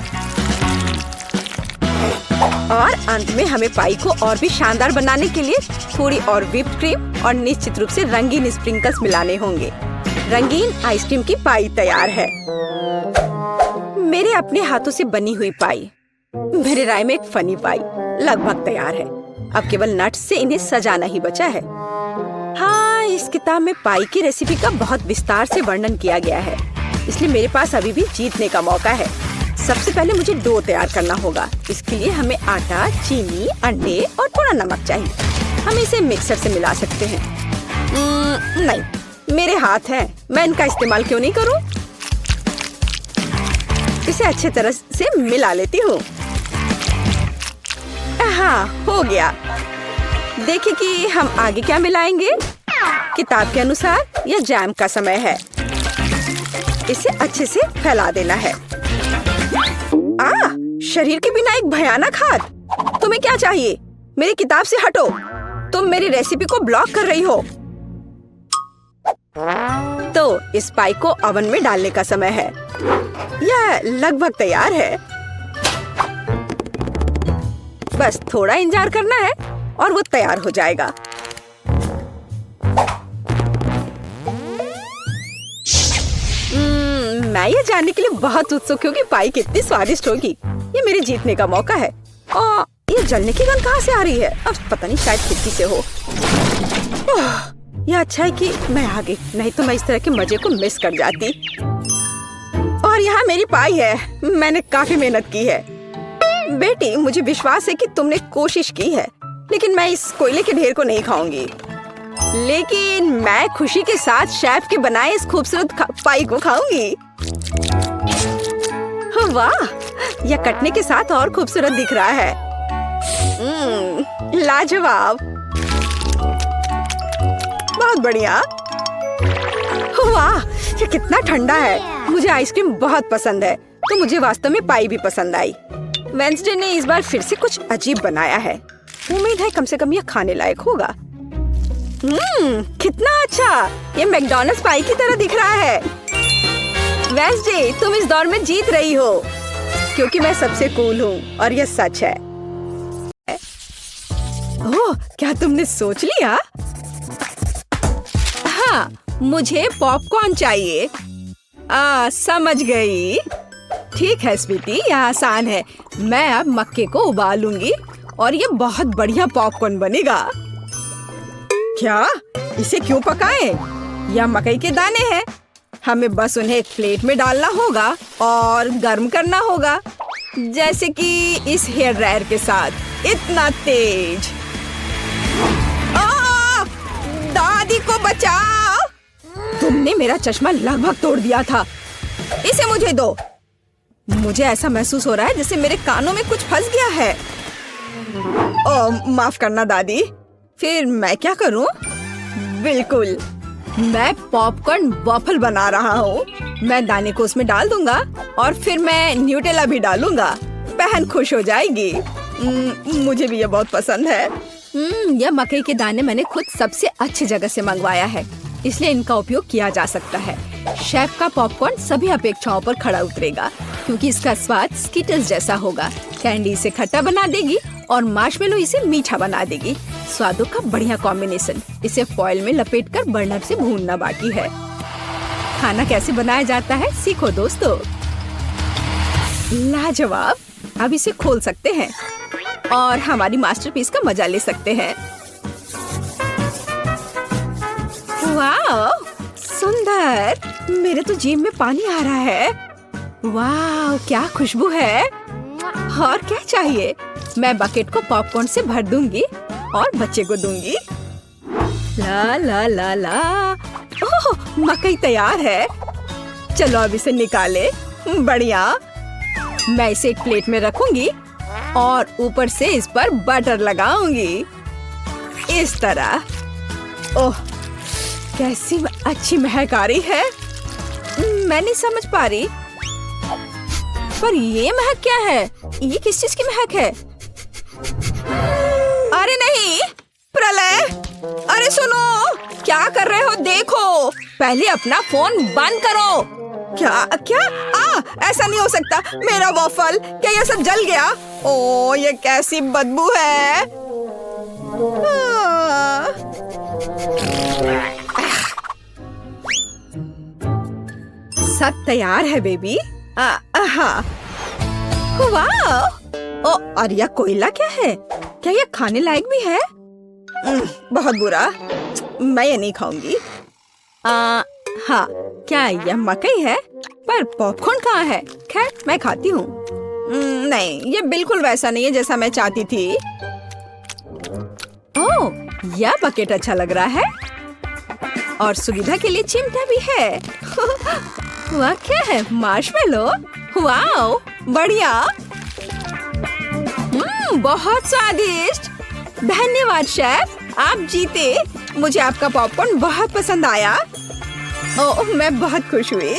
और अंत में हमें पाई को और भी शानदार बनाने के लिए थोड़ी और व्हिप्ड क्रीम और निश्चित रूप से रंगीन स्प्रिंकल्स मिलाने होंगे। रंगीन आइसक्रीम की पाई तैयार है। मेरे अपने हाथों से बनी हुई पाई, मेरे राय में एक फनी पाई लगभग तैयार है। अब केवल नट्स से इन्हें सजाना ही बचा है। हाँ, इस किताब में पाई की रेसिपी का बहुत विस्तार से वर्णन किया गया है, इसलिए मेरे पास अभी भी जीतने का मौका है। सबसे पहले मुझे डो तैयार करना होगा। इसके लिए हमें आटा, चीनी, अंडे और थोड़ा नमक चाहिए। हम इसे मिक्सर से मिला सकते हैं। नहीं, मेरे हाथ हैं, मैं इनका इस्तेमाल क्यों नहीं करूं? इसे अच्छी तरह से मिला लेती हूँ। हाँ, हो गया। देखिए कि हम आगे क्या मिलाएंगे। किताब के अनुसार यह जैम का समय है। इसे अच्छे से फैला देना है। शरीर के बिना एक भयानक हाथ। तुम्हें क्या चाहिए? मेरी किताब से हटो। तुम मेरी रेसिपी को ब्लॉक कर रही हो। तो इस पाई को ओवन में डालने का समय है। यह लगभग तैयार है। बस थोड़ा इंतजार करना है और वो तैयार हो जाएगा। मैं ये जानने के लिए बहुत उत्सुक हूँ कि पाई कितनी स्वादिष्ट होगी। ये मेरे जीतने का मौका है। और ये जलने की गंध कहाँ से आ रही है? अब पता नहीं, शायद खिड़की से हो। यह अच्छा है कि मैं आ गई, नहीं तो मैं इस तरह के मजे को मिस कर जाती। और यहाँ मेरी पाई है। मैंने काफी मेहनत की है। बेटी, मुझे विश्वास है कि तुमने कोशिश की है, लेकिन मैं इस कोयले के ढेर को नहीं खाऊंगी। लेकिन मैं खुशी के साथ शेफ के बनाए इस खूबसूरत पाई को खाऊंगी। वाह, यह कटने के साथ और खूबसूरत दिख रहा है। लाजवाब, बहुत बढ़िया। वाह, ये कितना ठंडा है। मुझे आइसक्रीम बहुत पसंद है, तो मुझे वास्तव में पाई भी पसंद आई। वेंसडे ने इस बार फिर से कुछ अजीब बनाया है। उम्मीद है कम से कम यह खाने लायक होगा। कितना अच्छा, ये मैकडॉनल्ड्स पाई की तरह दिख रहा है। वेंसडे, तुम इस दौर में जीत रही हो, क्योंकि मैं सबसे कूल हूँ और यह सच है। ओह, क्या तुमने सोच लिया? हाँ, मुझे पॉपकॉर्न चाहिए। समझ गई। ठीक है स्वीटी, यह आसान है। मैं अब मक्के को उबालूंगी और ये बहुत बढ़िया पॉपकॉर्न बनेगा। क्या? इसे क्यों पकाएं? यह मकई के दाने हैं। हमें बस उन्हें एक प्लेट में डालना होगा और गर्म करना होगा, जैसे कि इस हेयर ड्रायर के साथ। इतना तेज। दादी को बचाओ! तुमने मेरा चश्मा लगभग तोड़ दिया था। इसे मुझे दो। मुझे ऐसा महसूस हो रहा है जैसे मेरे कानों में कुछ फंस गया है। माफ करना दादी। फिर मैं क्या करूं? बिल्कुल, मैं पॉपकॉर्न वॉफल बना रहा हूँ। मैं दाने को उसमें डाल दूंगा और फिर मैं न्यूटेला भी डालूंगा। बहन खुश हो जाएगी। मुझे भी ये बहुत पसंद है। यह मकई के दाने मैंने खुद सबसे अच्छी जगह से मंगवाया है, इसलिए इनका उपयोग किया जा सकता है। शेफ का पॉपकॉर्न सभी अपेक्षाओं पर खड़ा उतरेगा, क्योंकि इसका स्वाद स्किटल्स जैसा होगा। कैंडी इसे खट्टा बना देगी और मार्शमेलो इसे मीठा बना देगी। स्वादों का बढ़िया कॉम्बिनेशन। इसे फॉइल में लपेटकर बर्नर से भूनना बाकी है। खाना कैसे बनाया जाता है सीखो दोस्तों। लाजवाब। अब इसे खोल सकते हैं और हमारी मास्टरपीस का मजा ले सकते हैं। वाह, सुंदर। मेरे तो जीभ में पानी आ रहा है। वाह, क्या खुशबू है। और क्या चाहिए? मैं बकेट को पॉपकॉर्न से भर दूंगी और बच्चे को दूंगी। ला ला ला ला। ओह, मकई तैयार है। चलो अब इसे निकाले। बढ़िया। मैं इसे एक प्लेट में रखूंगी और ऊपर से इस पर बटर लगाऊंगी इस तरह। ओह, कैसी अच्छी महक आ रही है। मैं नहीं समझ पा रही, पर ये महक क्या है? ये किस चीज की महक है? अरे नहीं, प्रलय। अरे सुनो, क्या कर रहे हो? देखो, पहले अपना फोन बंद करो। क्या क्या? ऐसा नहीं हो सकता। मेरा वॉफल, क्या ये सब जल गया? ओ, ये कैसी बदबू है। सब तैयार है बेबी। हाँ। वाह। ओ, और यह कोयला क्या है? क्या यह खाने लायक भी है? बहुत बुरा। मैं ये नहीं खाऊंगी। हाँ, क्या यह मकई है? पर पॉपकॉर्न कहाँ है? खैर, मैं खाती हूँ। नहीं, ये बिल्कुल वैसा नहीं है जैसा मैं चाहती थी। ओह, यह बकेट अच्छा लग रहा है और सुविधा के लिए चिमटा भी है। वह क्या है? मार्शमेलो। वाओ, बढ़िया। बहुत स्वादिष्ट। धन्यवाद शेफ, आप जीते। मुझे आपका पॉपकॉर्न बहुत पसंद आया। ओह, मैं बहुत खुश हुई।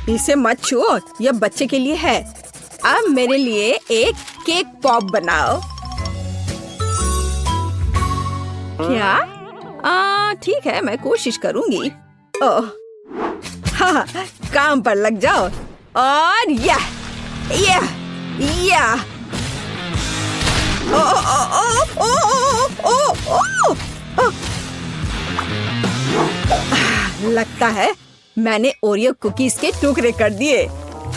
इसे मत छुओ, यह बच्चे के लिए है। अब मेरे लिए एक केक पॉप बनाओ। क्या? ठीक है, मैं कोशिश करूंगी। ओह, हाँ, काम पर लग जाओ। और या ओ ओ ओ ओ ओ ओ ओ। लगता है मैंने ओरियो कुकीज के टुकड़े कर दिए।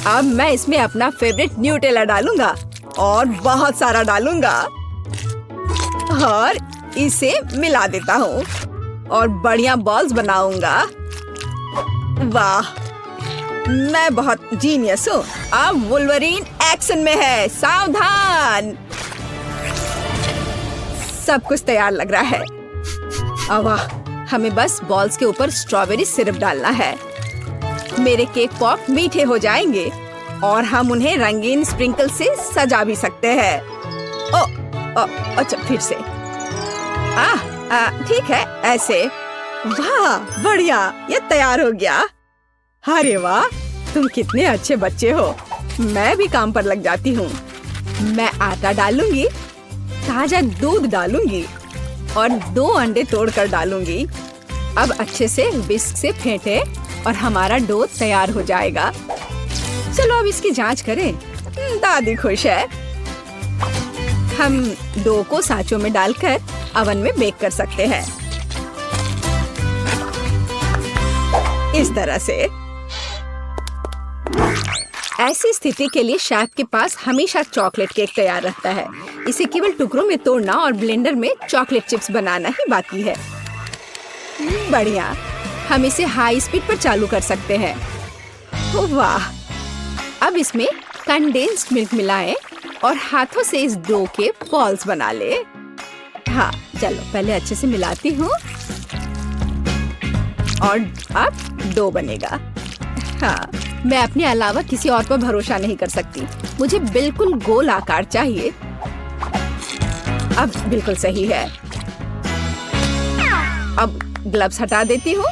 अब मैं इसमें अपना फेवरेट न्यूटेला डालूंगा और बहुत सारा डालूंगा और इसे मिला देता हूँ और बढ़िया बॉल्स बनाऊंगा। वाह, मैं बहुत जीनियस हूँ। अब वुल्वरीन एक्शन में है, सावधान। सब कुछ तैयार लग रहा है। वाह, हमें बस बॉल्स के ऊपर स्ट्रॉबेरी सिरप डालना है। मेरे केक पॉप मीठे हो जाएंगे और हम उन्हें रंगीन स्प्रिंकल से सजा भी सकते हैं। अच्छा, फिर से। ठीक है, ऐसे। वाह, बढ़िया, ये तैयार हो गया। अरे वाह, तुम कितने अच्छे बच्चे हो। मैं भी काम पर लग जाती हूँ। मैं आटा डालूंगी, ताजा दूध डालूंगी और 2 अंडे तोड़कर डालूंगी। अब अच्छे से विस्क से फेंटे और हमारा डो तैयार हो जाएगा। चलो अब इसकी जांच करें। दादी खुश है। हम डो को सांचों में डालकर अवन में बेक कर सकते हैं इस तरह से। ऐसी स्थिति के लिए शेफ के पास हमेशा चॉकलेट केक तैयार रहता है। इसे केवल टुकड़ों में तोड़ना और ब्लेंडर में चॉकलेट चिप्स बनाना ही बाकी है। बढ़िया, हम इसे हाई स्पीड पर चालू कर सकते हैं। वाह, अब इसमें कंडेंस्ड मिल्क मिलाएं और हाथों से इस डो के बॉल्स बना ले। हाँ, चलो पहले अच्छे से मिलाती हूँ और अब डो बनेगा। हाँ, मैं अपने अलावा किसी और पर भरोसा नहीं कर सकती। मुझे बिल्कुल गोल आकार चाहिए। अब बिल्कुल सही है। अब ग्लव्स हटा देती हूँ।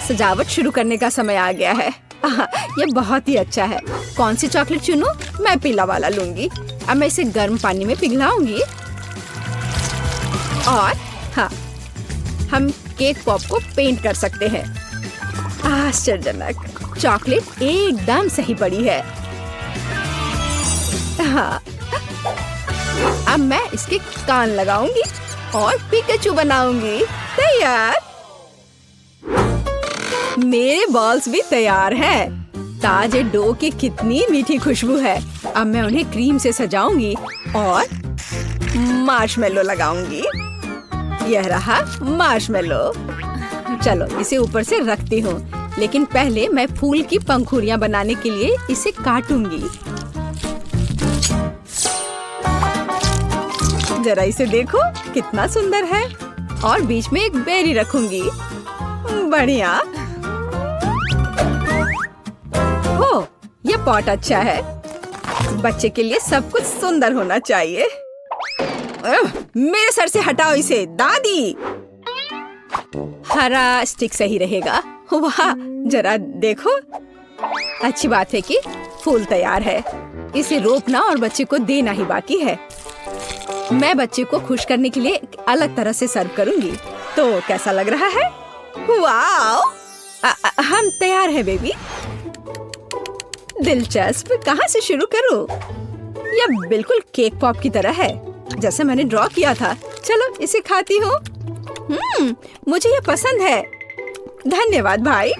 सजावट शुरू करने का समय आ गया है। ये बहुत ही अच्छा है। कौन सी चॉकलेट चुनूं? मैं पीला वाला लूंगी। अब मैं इसे गर्म पानी में पिघलाऊंगी और हाँ, हम केक पॉप को पेंट कर सकते हैं। आश्चर्यजनक, चॉकलेट एकदम सही पड़ी है। हाँ, अब मैं इसके कान लगाऊंगी और पिकाचू बनाऊंगी। तैयार। मेरे बॉल्स भी तैयार हैं। ताजे डो की कितनी मीठी खुशबू है। अब मैं उन्हें क्रीम से सजाऊंगी और मार्शमेलो लगाऊंगी। यह रहा मार्शमेलो। चलो इसे ऊपर से रखती हूँ, लेकिन पहले मैं फूल की पंखुड़ियाँ बनाने के लिए इसे काटूंगी। जरा इसे देखो, कितना सुंदर है। और बीच में एक बेरी रखूंगी। बढ़िया। ओह, ये पॉट अच्छा है। बच्चे के लिए सब कुछ सुंदर होना चाहिए। मेरे सर से हटाओ इसे, दादी। हरा स्टिक सही रहेगा। वाह, जरा देखो। अच्छी बात है कि फूल तैयार है। इसे रोपना और बच्चे को देना ही बाकी है। मैं बच्चे को खुश करने के लिए अलग तरह से सर्व करूंगी। तो कैसा लग रहा है? वाओ! हम तैयार हैं बेबी। दिलचस्प। कहाँ से शुरू करूं? यह बिल्कुल केक पॉप की तरह है, जैसे मैंने ड्रॉ किया था। चलो इसे खाती हूँ। मुझे यह पसंद है। धन्यवाद भाई।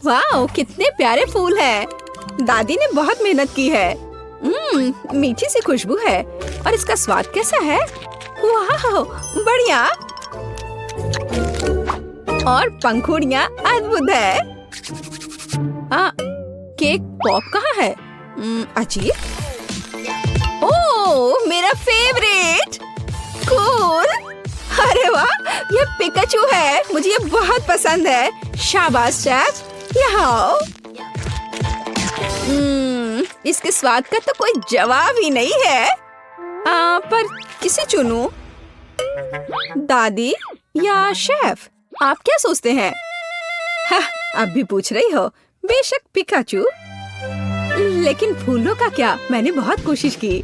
वाओ, कितने प्यारे फूल हैं। दादी ने बहुत मेहनत की है। मीठी सी खुशबू है। और इसका स्वाद कैसा है? वाह, बढ़िया। और पंखुड़ियाँ अद्भुत है। केक पॉप कहाँ है? अजीब। ओह, मेरा फेवरेट। कूल। अरे वाह, ये पिकाचू है। मुझे ये बहुत पसंद है। शाबाश शेफ, यहाँ आओ। इसके स्वाद का तो कोई जवाब ही नहीं है। पर किसे चुनूं? दादी या शेफ? आप क्या सोचते हैं? अब भी पूछ रही हो। बेशक पिकाचू। लेकिन फूलों का क्या? मैंने बहुत कोशिश की।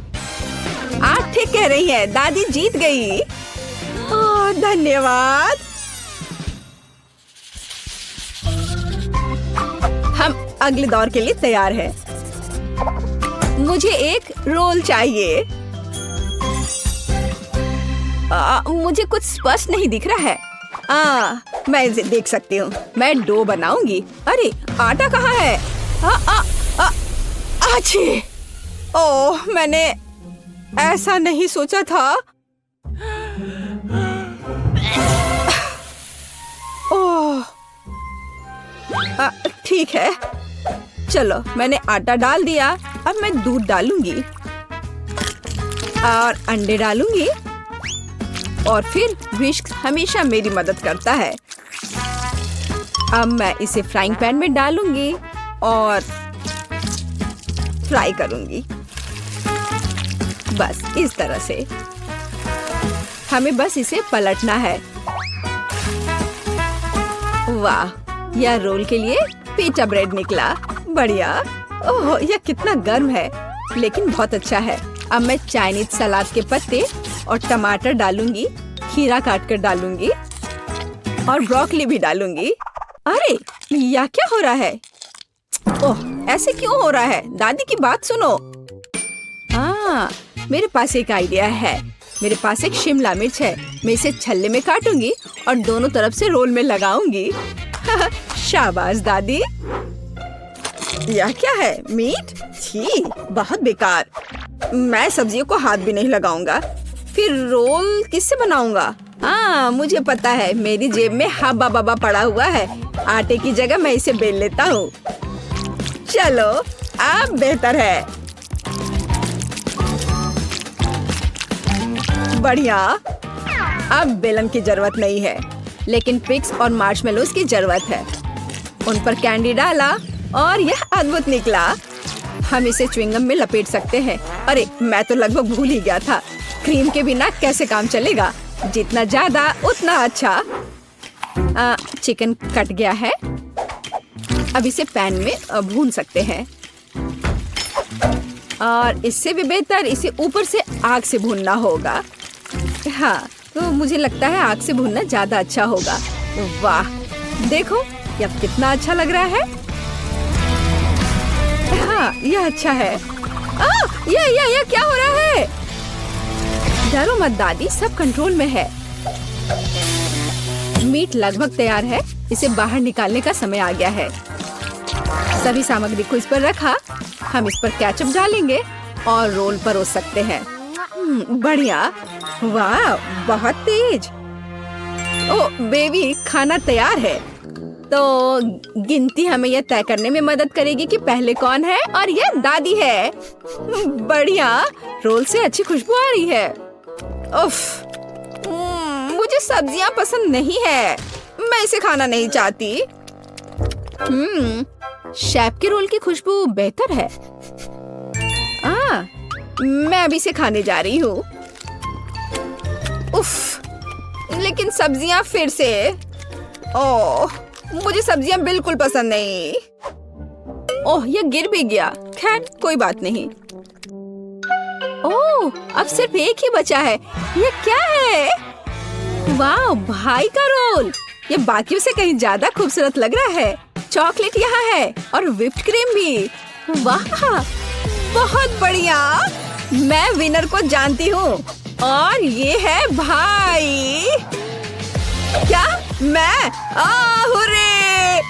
आप ठीक कह रही हैं, दादी जीत गई। धन्यवाद। हम अगले दौर के लिए तैयार हैं। मुझे एक रोल चाहिए। मुझे कुछ स्पष्ट नहीं दिख रहा है। मैं इसे देख सकती हूँ। मैं डो बनाऊंगी। अरे आटा कहाँ है? अच्छी। ओह, मैंने ऐसा नहीं सोचा था। ओह, ठीक है। चलो, मैंने आटा डाल दिया। अब मैं दूध डालूंगी और अंडे डालूंगी। और फिर विस्क हमेशा मेरी मदद करता है। अब मैं इसे फ्राइंग पैन में डालूंगी और फ्राई करूंगी। बस इस तरह से। हमें बस इसे पलटना है। वाह, यह रोल के लिए पीटा ब्रेड निकला। बढ़िया। ओह, यह कितना गर्म है, लेकिन बहुत अच्छा है। अब मैं चाइनीज सलाद के पत्ते और टमाटर डालूंगी। खीरा काट कर डालूंगी और ब्रोकली भी डालूंगी। अरे, यह क्या हो रहा है? ओह, ऐसे क्यों हो रहा है? दादी की बात सुनो। मेरे पास एक आइडिया है। मेरे पास एक शिमला मिर्च है। मैं इसे छल्ले में काटूंगी और दोनों तरफ से रोल में लगाऊंगी। शाबाश दादी। यह क्या है? मीट? छी, बहुत बेकार। मैं सब्जियों को हाथ भी नहीं लगाऊंगा। फिर रोल किससे बनाऊंगा? मुझे पता है। मेरी जेब में हब्बा बब्बा पड़ा हुआ है। आटे की जगह मैं इसे बेल लेता हूँ। चलो, अब बेहतर है। बढ़िया। अब बेलन की जरूरत नहीं है, लेकिन पिक्स और मार्शमेलोज की जरूरत है। उन पर कैंडी डाला और यह अद्भुत निकला। हम इसे च्युइंगम में लपेट सकते हैं। अरे, मैं तो लगभग भूल ही गया था। क्रीम के बिना कैसे काम चलेगा? जितना ज्यादा उतना अच्छा। चिकन कट गया है। अब इसे पैन में भून सकते हैं। और इससे भी बेहतर इसे ऊपर से आग से भूनना होगा। हाँ, तो मुझे लगता है आग से भूनना ज्यादा अच्छा होगा। वाह, देखो यह कितना अच्छा लग रहा है। हाँ, यह अच्छा है। यह क्या हो रहा है? डरो मत दादी, सब कंट्रोल में है। मीट लगभग तैयार है। इसे बाहर निकालने का समय आ गया है। सभी सामग्री को इस पर रखा। हम इस पर केचप डालेंगे और रोल परोस सकते हैं। बढ़िया, वाह, बहुत तेज। ओ बेबी, खाना तैयार है। तो गिनती हमें यह तय करने में मदद करेगी कि पहले कौन है, और ये दादी है। बढ़िया, रोल से अच्छी खुशबू आ रही है। उफ, मुझे सब्जियां पसंद नहीं है। मैं इसे खाना नहीं चाहती। शेफ के रोल की खुशबू बेहतर है। मैं अभी इसे खाने जा रही हूँ। उफ, लेकिन सब्जियां फिर से। ओह, मुझे सब्जियां बिल्कुल पसंद नहीं। ओह, ये गिर भी गया। खैर, कोई बात नहीं। ओह, अब सिर्फ एक ही बचा है। ये क्या है? वाह, भाई का रोल। ये बाकियों से कहीं ज्यादा खूबसूरत लग रहा है। चॉकलेट यहाँ है और व्हिप्ड क्रीम भी। वाह, बहुत बढ़िया। मैं विनर को जानती हूँ और ये है भाई। क्या? मैं? हुर्रे!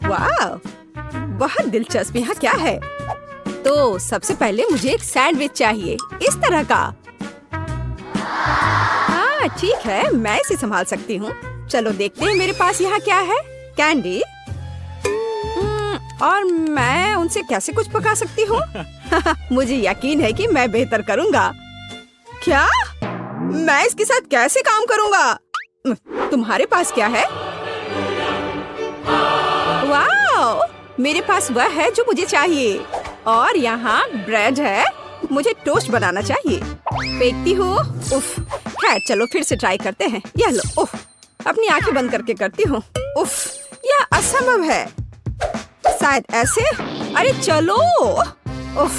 वाह, बहुत दिलचस्प। यहाँ क्या है? तो सबसे पहले मुझे एक सैंडविच चाहिए, इस तरह का। हाँ ठीक है, मैं इसे संभाल सकती हूँ। चलो देखते हैं मेरे पास यहाँ क्या है। कैंडी, और मैं उनसे कैसे कुछ पका सकती हूँ? मुझे यकीन है कि मैं बेहतर करूँगा। क्या? मैं इसके साथ कैसे काम करूँगा? तुम्हारे पास क्या है? वाह, मेरे पास वह है जो मुझे चाहिए। और यहाँ ब्रेड है। मुझे टोस्ट बनाना चाहिए। फेंकती हूँ। उफ, खैर चलो फिर से ट्राई करते हैं। यह लो। उफ, अपनी आंखें बंद करके करती हूँ। उफ, यह असंभव है। शायद ऐसे। अरे चलो। उफ,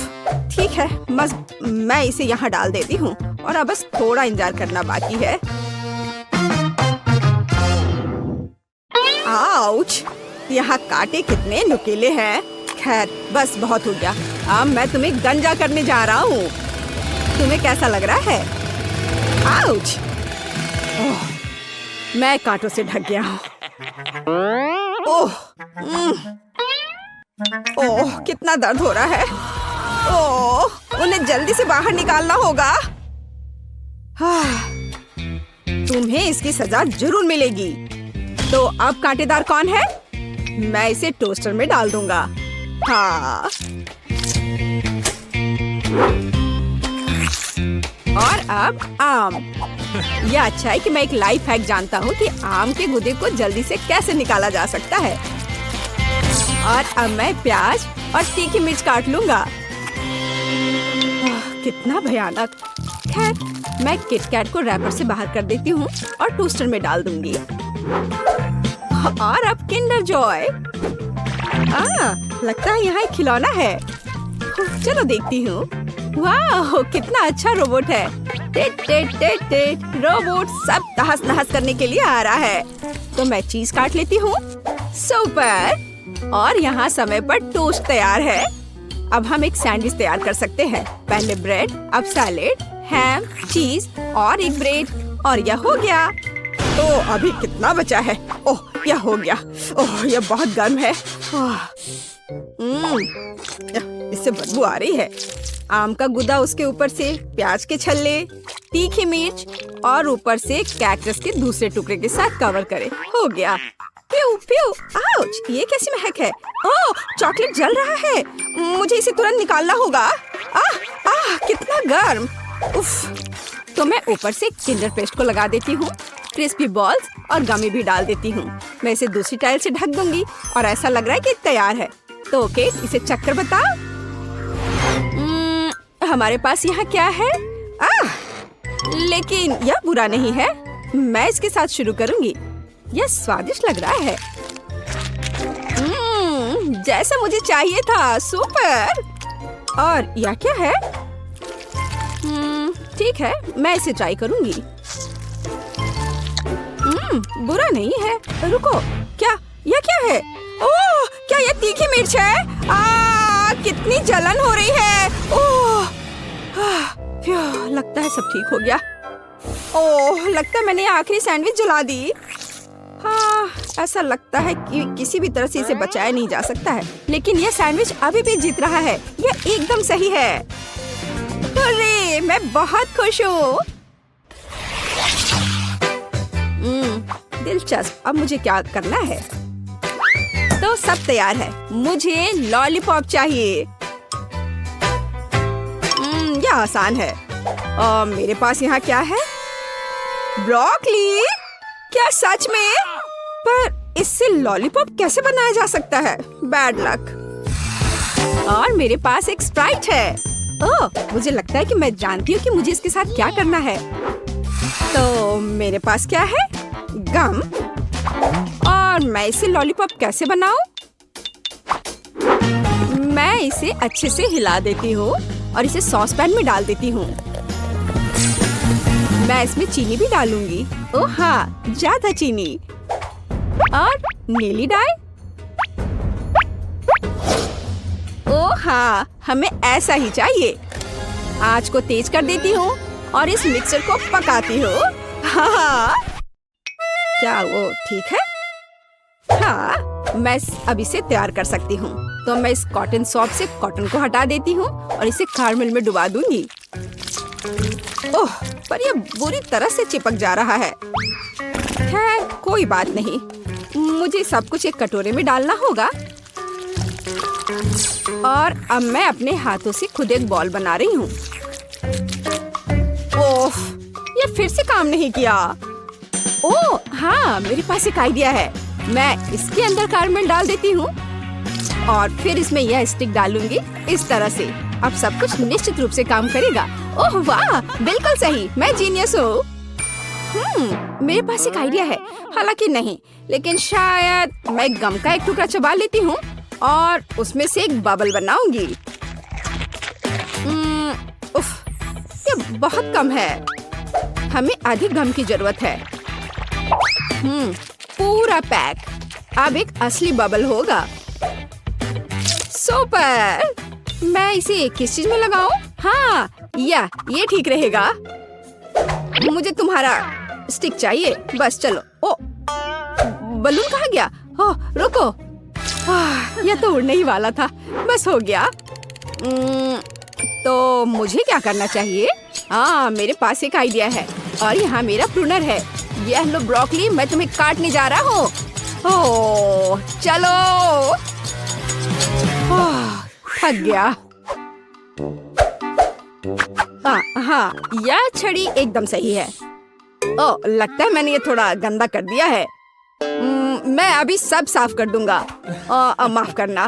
ठीक है, बस मैं इसे यहाँ डाल देती हूँ और अब बस थोड़ा इंतजार करना बाकी है। आउच, यहाँ कांटे कितने नुकीले हैं। खैर, बस बहुत हो गया। अब मैं तुम्हें गंजा करने जा रहा हूँ। तुम्हें कैसा लग रहा है? आउच! ओह, मैं कांटों से ढक गया हूँ। ओह, ओह, कितना दर्द हो रहा है। ओह, उन्हें जल्दी से बाहर निकालना होगा। तुम्हें इसकी सजा जरूर मिलेगी। तो अब कांटेदार कौन है? मैं इसे टोस्टर में डाल दूंगा। हाँ, और अब आम। यह अच्छा है कि मैं एक लाइफ हैक जानता हूँ कि आम के गूदे को जल्दी से कैसे निकाला जा सकता है। और अब मैं प्याज और तीखी मिर्च काट लूंगा। कितना भयानक। खैर, मैं किटकैट को रैपर से बाहर कर देती हूँ और टोस्टर में डाल दूंगी। और अब किंडर जॉय। लगता है यहाँ एक खिलौना है। चलो देखती हूँ। वाह, कितना अच्छा रोबोट है। टेट टेट टेट टेट। रोबोट सब तहस नहस करने के लिए आ रहा है। तो मैं चीज काट लेती हूँ। सुपर। और यहाँ समय पर टोस्ट तैयार है। अब हम एक सैंडविच तैयार कर सकते हैं। पहले ब्रेड, अब सैलेड, हैम, चीज और एक ब्रेड। और यह हो गया। तो अभी कितना बचा है? ओह, यह हो गया। ओह, यह बहुत गर्म है। इससे बदबू आ रही है। आम का गुदा, उसके ऊपर से प्याज के छल्ले, तीखी मिर्च और ऊपर से कैक्टस के दूसरे टुकड़े के साथ कवर करे। हो गया। प्यू प्यू। आउच, ये कैसी महक है? ओह, चॉकलेट जल रहा है। मुझे इसे तुरंत निकालना होगा। कितना गर्म। उफ, तो मैं ऊपर से किंडर पेस्ट को लगा देती हूँ। क्रिस्पी बॉल्स और गमी भी डाल देती हूँ। मैं इसे दूसरी टाइल से ढक दूंगी और ऐसा लग रहा है कि तैयार है। तो ओके, इसे चक्कर बताओ। हमारे पास यहाँ क्या है? लेकिन यह बुरा नहीं है। मैं इसके साथ शुरू करूंगी। यह स्वादिष्ट लग रहा है। जैसा मुझे चाहिए था। सुपर। और यह क्या है? ठीक है, मैं इसे ट्राई करूंगी। बुरा नहीं है। रुको, क्या? यह क्या है? ओह, क्या यह तीखी मिर्च है? कितनी जलन हो रही है। ओह, लगता है सब ठीक हो गया। ओह, लगता है मैंने आखिरी सैंडविच जला दी। हाँ, ऐसा लगता है कि किसी भी तरह से इसे बचाया नहीं जा सकता है, लेकिन यह सैंडविच अभी भी जीत रहा है। यह एकदम सही है। अरे, मैं बहुत खुश हूँ। दिलचस्प। अब मुझे क्या करना है? तो सब तैयार है। मुझे लॉलीपॉप चाहिए। यह आसान है। मेरे पास यहाँ क्या है? ब्रोकली। क्या सच में? पर इससे लॉलीपॉप कैसे बनाया जा सकता है? Bad luck. और मेरे पास एक स्प्राइट है। ओह, मुझे लगता है कि मैं जानती हूँ कि मुझे इसके साथ क्या करना है। तो मेरे पास क्या है? गम। और मैं इसे लॉलीपॉप कैसे बनाऊं? मैं इसे अच्छे से हिला देती हूँ और इसे सॉस पैन में डाल देती हूँ। मैं इसमें चीनी भी डालूंगी। ओह हाँ, ज्यादा चीनी। और नीली डाई। ओह हाँ, हमें ऐसा ही चाहिए। आंच को तेज कर देती हूँ और इस मिक्सचर को पकाती हूँ। हाँ, क्या वो ठीक है? हाँ, मैं अब इसे तैयार कर सकती हूँ। तो मैं इस कॉटन सॉफ्ट से कॉटन को हटा देती हूँ और इसे कैरमेल में डुबा दूंगी। ओह, पर यह बुरी तरह से चिपक जा रहा है। खैर, कोई बात नहीं। मुझे सब कुछ एक कटोरे में डालना होगा। और अब मैं अपने हाथों से खुद एक बॉल बना रही हूँ। ओह, यह फिर से काम नहीं किया। ओह हाँ, मेरे पास एक आइडिया है। मैं इसके अंदर कैरमेल डाल देती हूँ और फिर इसमें यह स्टिक डालूंगी इस तरह से। अब सब कुछ निश्चित रूप से काम करेगा। ओह वाह, बिल्कुल सही। मैं जीनियस हूँ। मेरे पास एक आइडिया है। हालांकि नहीं, लेकिन शायद मैं गम का एक टुकड़ा चबा लेती हूँ और उसमें से एक बबल बनाऊंगी। उफ, ये बहुत कम है। हमें अधिक गम की जरूरत है। पूरा पैक। अब एक असली बबल होगा। सुपर। मैं इसे किस चीज में लगाऊं? हाँ, ये ठीक रहेगा। मुझे तुम्हारा स्टिक चाहिए। बस चलो। ओ, बलून कहाँ गया? ओह, रुको। यह तो उड़ने ही वाला था। बस हो गया। तो मुझे क्या करना चाहिए? हाँ, मेरे पास एक आइडिया है और यहाँ मेरा प्रूनर है। यह लो ब्रोकली, मैं तुम्हें काटने जा रहा हूँ। ओह, चलो। थक गया। हाँ, यह छड़ी एकदम सही है। ओह, लगता है मैंने ये थोड़ा गंदा कर दिया है। मैं अभी सब साफ कर दूंगा। माफ करना।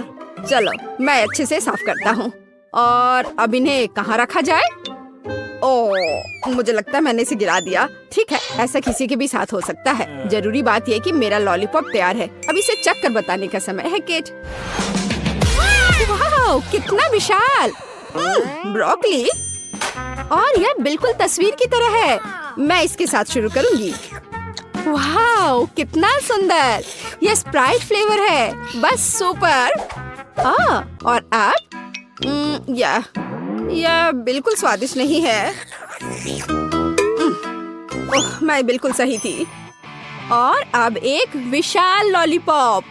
चलो, मैं अच्छे से साफ करता हूँ। और अब इन्हें कहाँ रखा जाए? ओह, मुझे लगता है मैंने इसे गिरा दिया। ठीक है, ऐसा किसी के भी साथ हो सकता है। जरूरी बात यह कि मेरा लॉलीपॉप तैयार है। अब इसे चख कर बताने का समय है, केट। वाह, कितना विशाल ब्रोकली। और यह बिल्कुल तस्वीर की तरह है। मैं इसके साथ शुरू करूंगी। वाह, कितना सुंदर। यह स्प्राइट फ्लेवर है। बस सुपर। और अब यह बिल्कुल स्वादिष्ट नहीं है। ओह, मैं बिल्कुल सही थी। और अब एक विशाल लॉलीपॉप।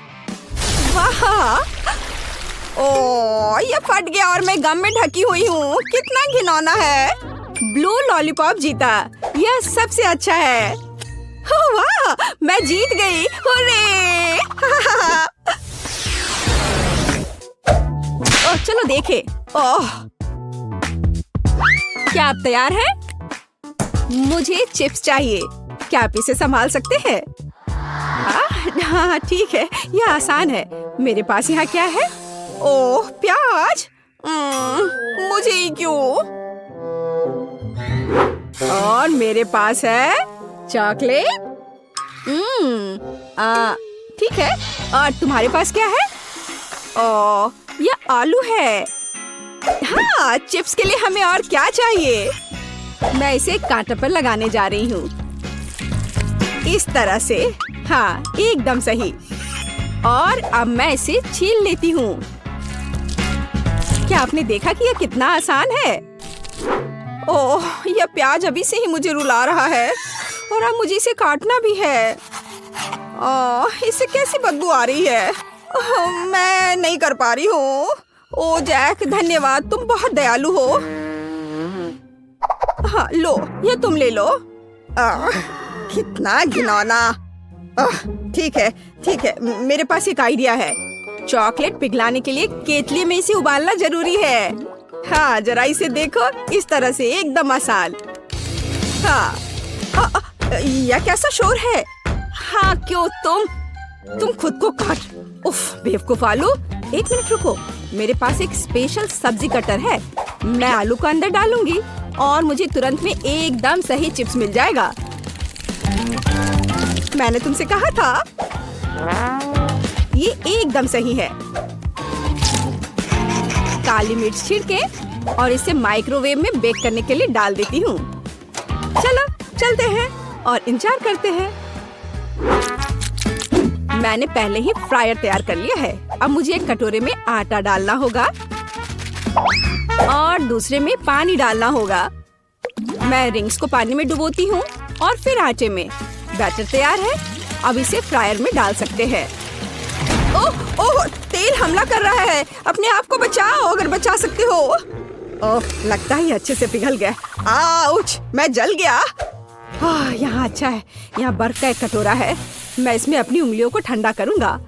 वाह, ओह, ये फट गया और मैं गम में ढकी हुई हूँ। कितना घिनौना है। ब्लू लॉलीपॉप जीता। यह सबसे अच्छा है। वाह, मैं जीत गई। हुर्रे। ओह, चलो देखे। ओह, क्या आप तैयार हैं? मुझे चिप्स चाहिए। क्या आप इसे संभाल सकते हैं? हाँ, ठीक है, यह आसान है। मेरे पास यहाँ क्या है? ओह, प्याज। मुझे ही क्यों? और मेरे पास है चॉकलेट। ठीक है। और तुम्हारे पास क्या है? ओह, यह आलू है। हाँ, चिप्स के लिए हमें और क्या चाहिए? मैं इसे कांटे पर लगाने जा रही हूँ। इस तरह से। हाँ, एकदम सही। और अब मैं इसे छील लेती हूँ। क्या आपने देखा कि यह कितना आसान है? ओह, यह प्याज अभी से ही मुझे रुला रहा है और अब मुझे इसे काटना भी है। ओह, इससे कैसी बदबू आ रही है। ओह, मैं नहीं कर पा रही हूँ। ओह जैक, धन्यवाद, तुम बहुत दयालु हो। हाँ लो, ये तुम ले लो। कितना घिनौना। ठीक है, मेरे पास एक आइडिया है। चॉकलेट पिघलाने के लिए केतली में इसे उबालना जरूरी है। हाँ, जरा इसे देखो, इस तरह से एकदम आसान। हाँ, यह कैसा शोर है? हाँ, क्यों तुम खुद को काट। उफ, बेवकूफ आलू। एक मिनट रुको, मेरे पास एक स्पेशल सब्जी कटर है। मैं आलू को अंदर डालूंगी और मुझे तुरंत में एकदम सही चिप्स मिल जाएगा। मैंने तुमसे कहा था, ये एकदम सही है। काली मिर्च छिड़के और इसे माइक्रोवेव में बेक करने के लिए डाल देती हूँ। चलो चलते हैं और इंतजार करते हैं। मैंने पहले ही फ्रायर तैयार कर लिया है। अब मुझे एक कटोरे में आटा डालना होगा और दूसरे में पानी डालना होगा। मैं रिंग्स को पानी में डुबोती हूँ और फिर आटे में। बैटर तैयार है, अब इसे फ्रायर में डाल सकते हैं। ओह, तेल हमला कर रहा है। अपने आप को बचाओ अगर बचा सकते हो। ओह, लगता है अच्छे से पिघल गया। आउच, मैं जल गया। यहाँ अच्छा है, यहाँ बर्फ का एक कटोरा है। मैं इसमें अपनी उंगलियों को ठंडा करूंगा।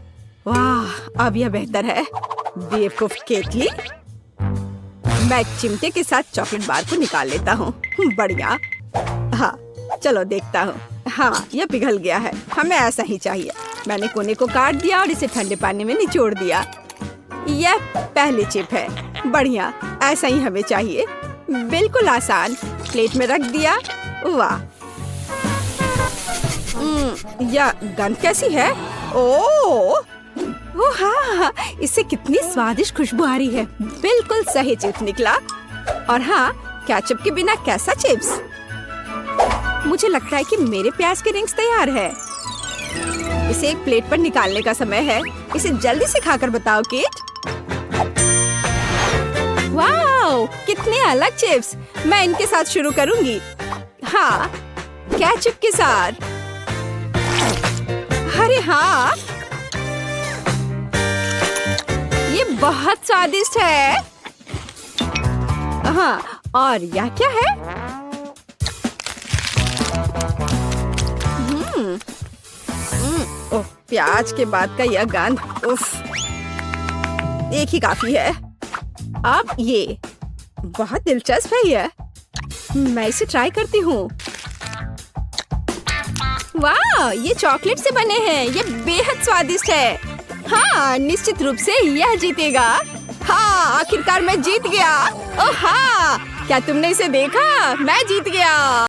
वाह, अब यह बेहतर है। बेवकूफ केतली। मैं चिमटे के साथ चॉकलेट बार को निकाल लेता हूँ। बढ़िया। हाँ, चलो देखता हूँ। हाँ, यह पिघल गया है। हमें ऐसा ही चाहिए। मैंने कोने को काट दिया और इसे ठंडे पानी में निचोड़ दिया। यह पहली चिप है। बढ़िया, ऐसा ही हमें चाहिए। बिल्कुल आसान। प्लेट में रख दिया। वाह, यह गंध कैसी है? ओह हाँ, इससे कितनी स्वादिष्ट खुशबू आ रही है। बिल्कुल सही चिप्स निकला। और हाँ, केचप के बिना कैसा चिप्स। मुझे लगता है कि मेरे प्याज के रिंग्स तैयार है। इसे एक प्लेट पर निकालने का समय है। इसे जल्दी से खाकर बताओ केट। वाह, कितने अलग चिप्स। मैं इनके साथ शुरू करूंगी। हाँ, केचप के साथ। अरे हाँ, ये बहुत स्वादिष्ट है। हाँ, और यह क्या है? ओह, प्याज के बाद का यह गंध। उफ, एक ही काफी है। अब ये बहुत दिलचस्प है। यह मैं इसे ट्राई करती हूँ। वाह, ये चॉकलेट से बने हैं। ये बेहद स्वादिष्ट है। हाँ, निश्चित रूप से यह जीतेगा। हाँ, आखिरकार मैं जीत गया। ओह हाँ, क्या तुमने इसे देखा? मैं जीत गया।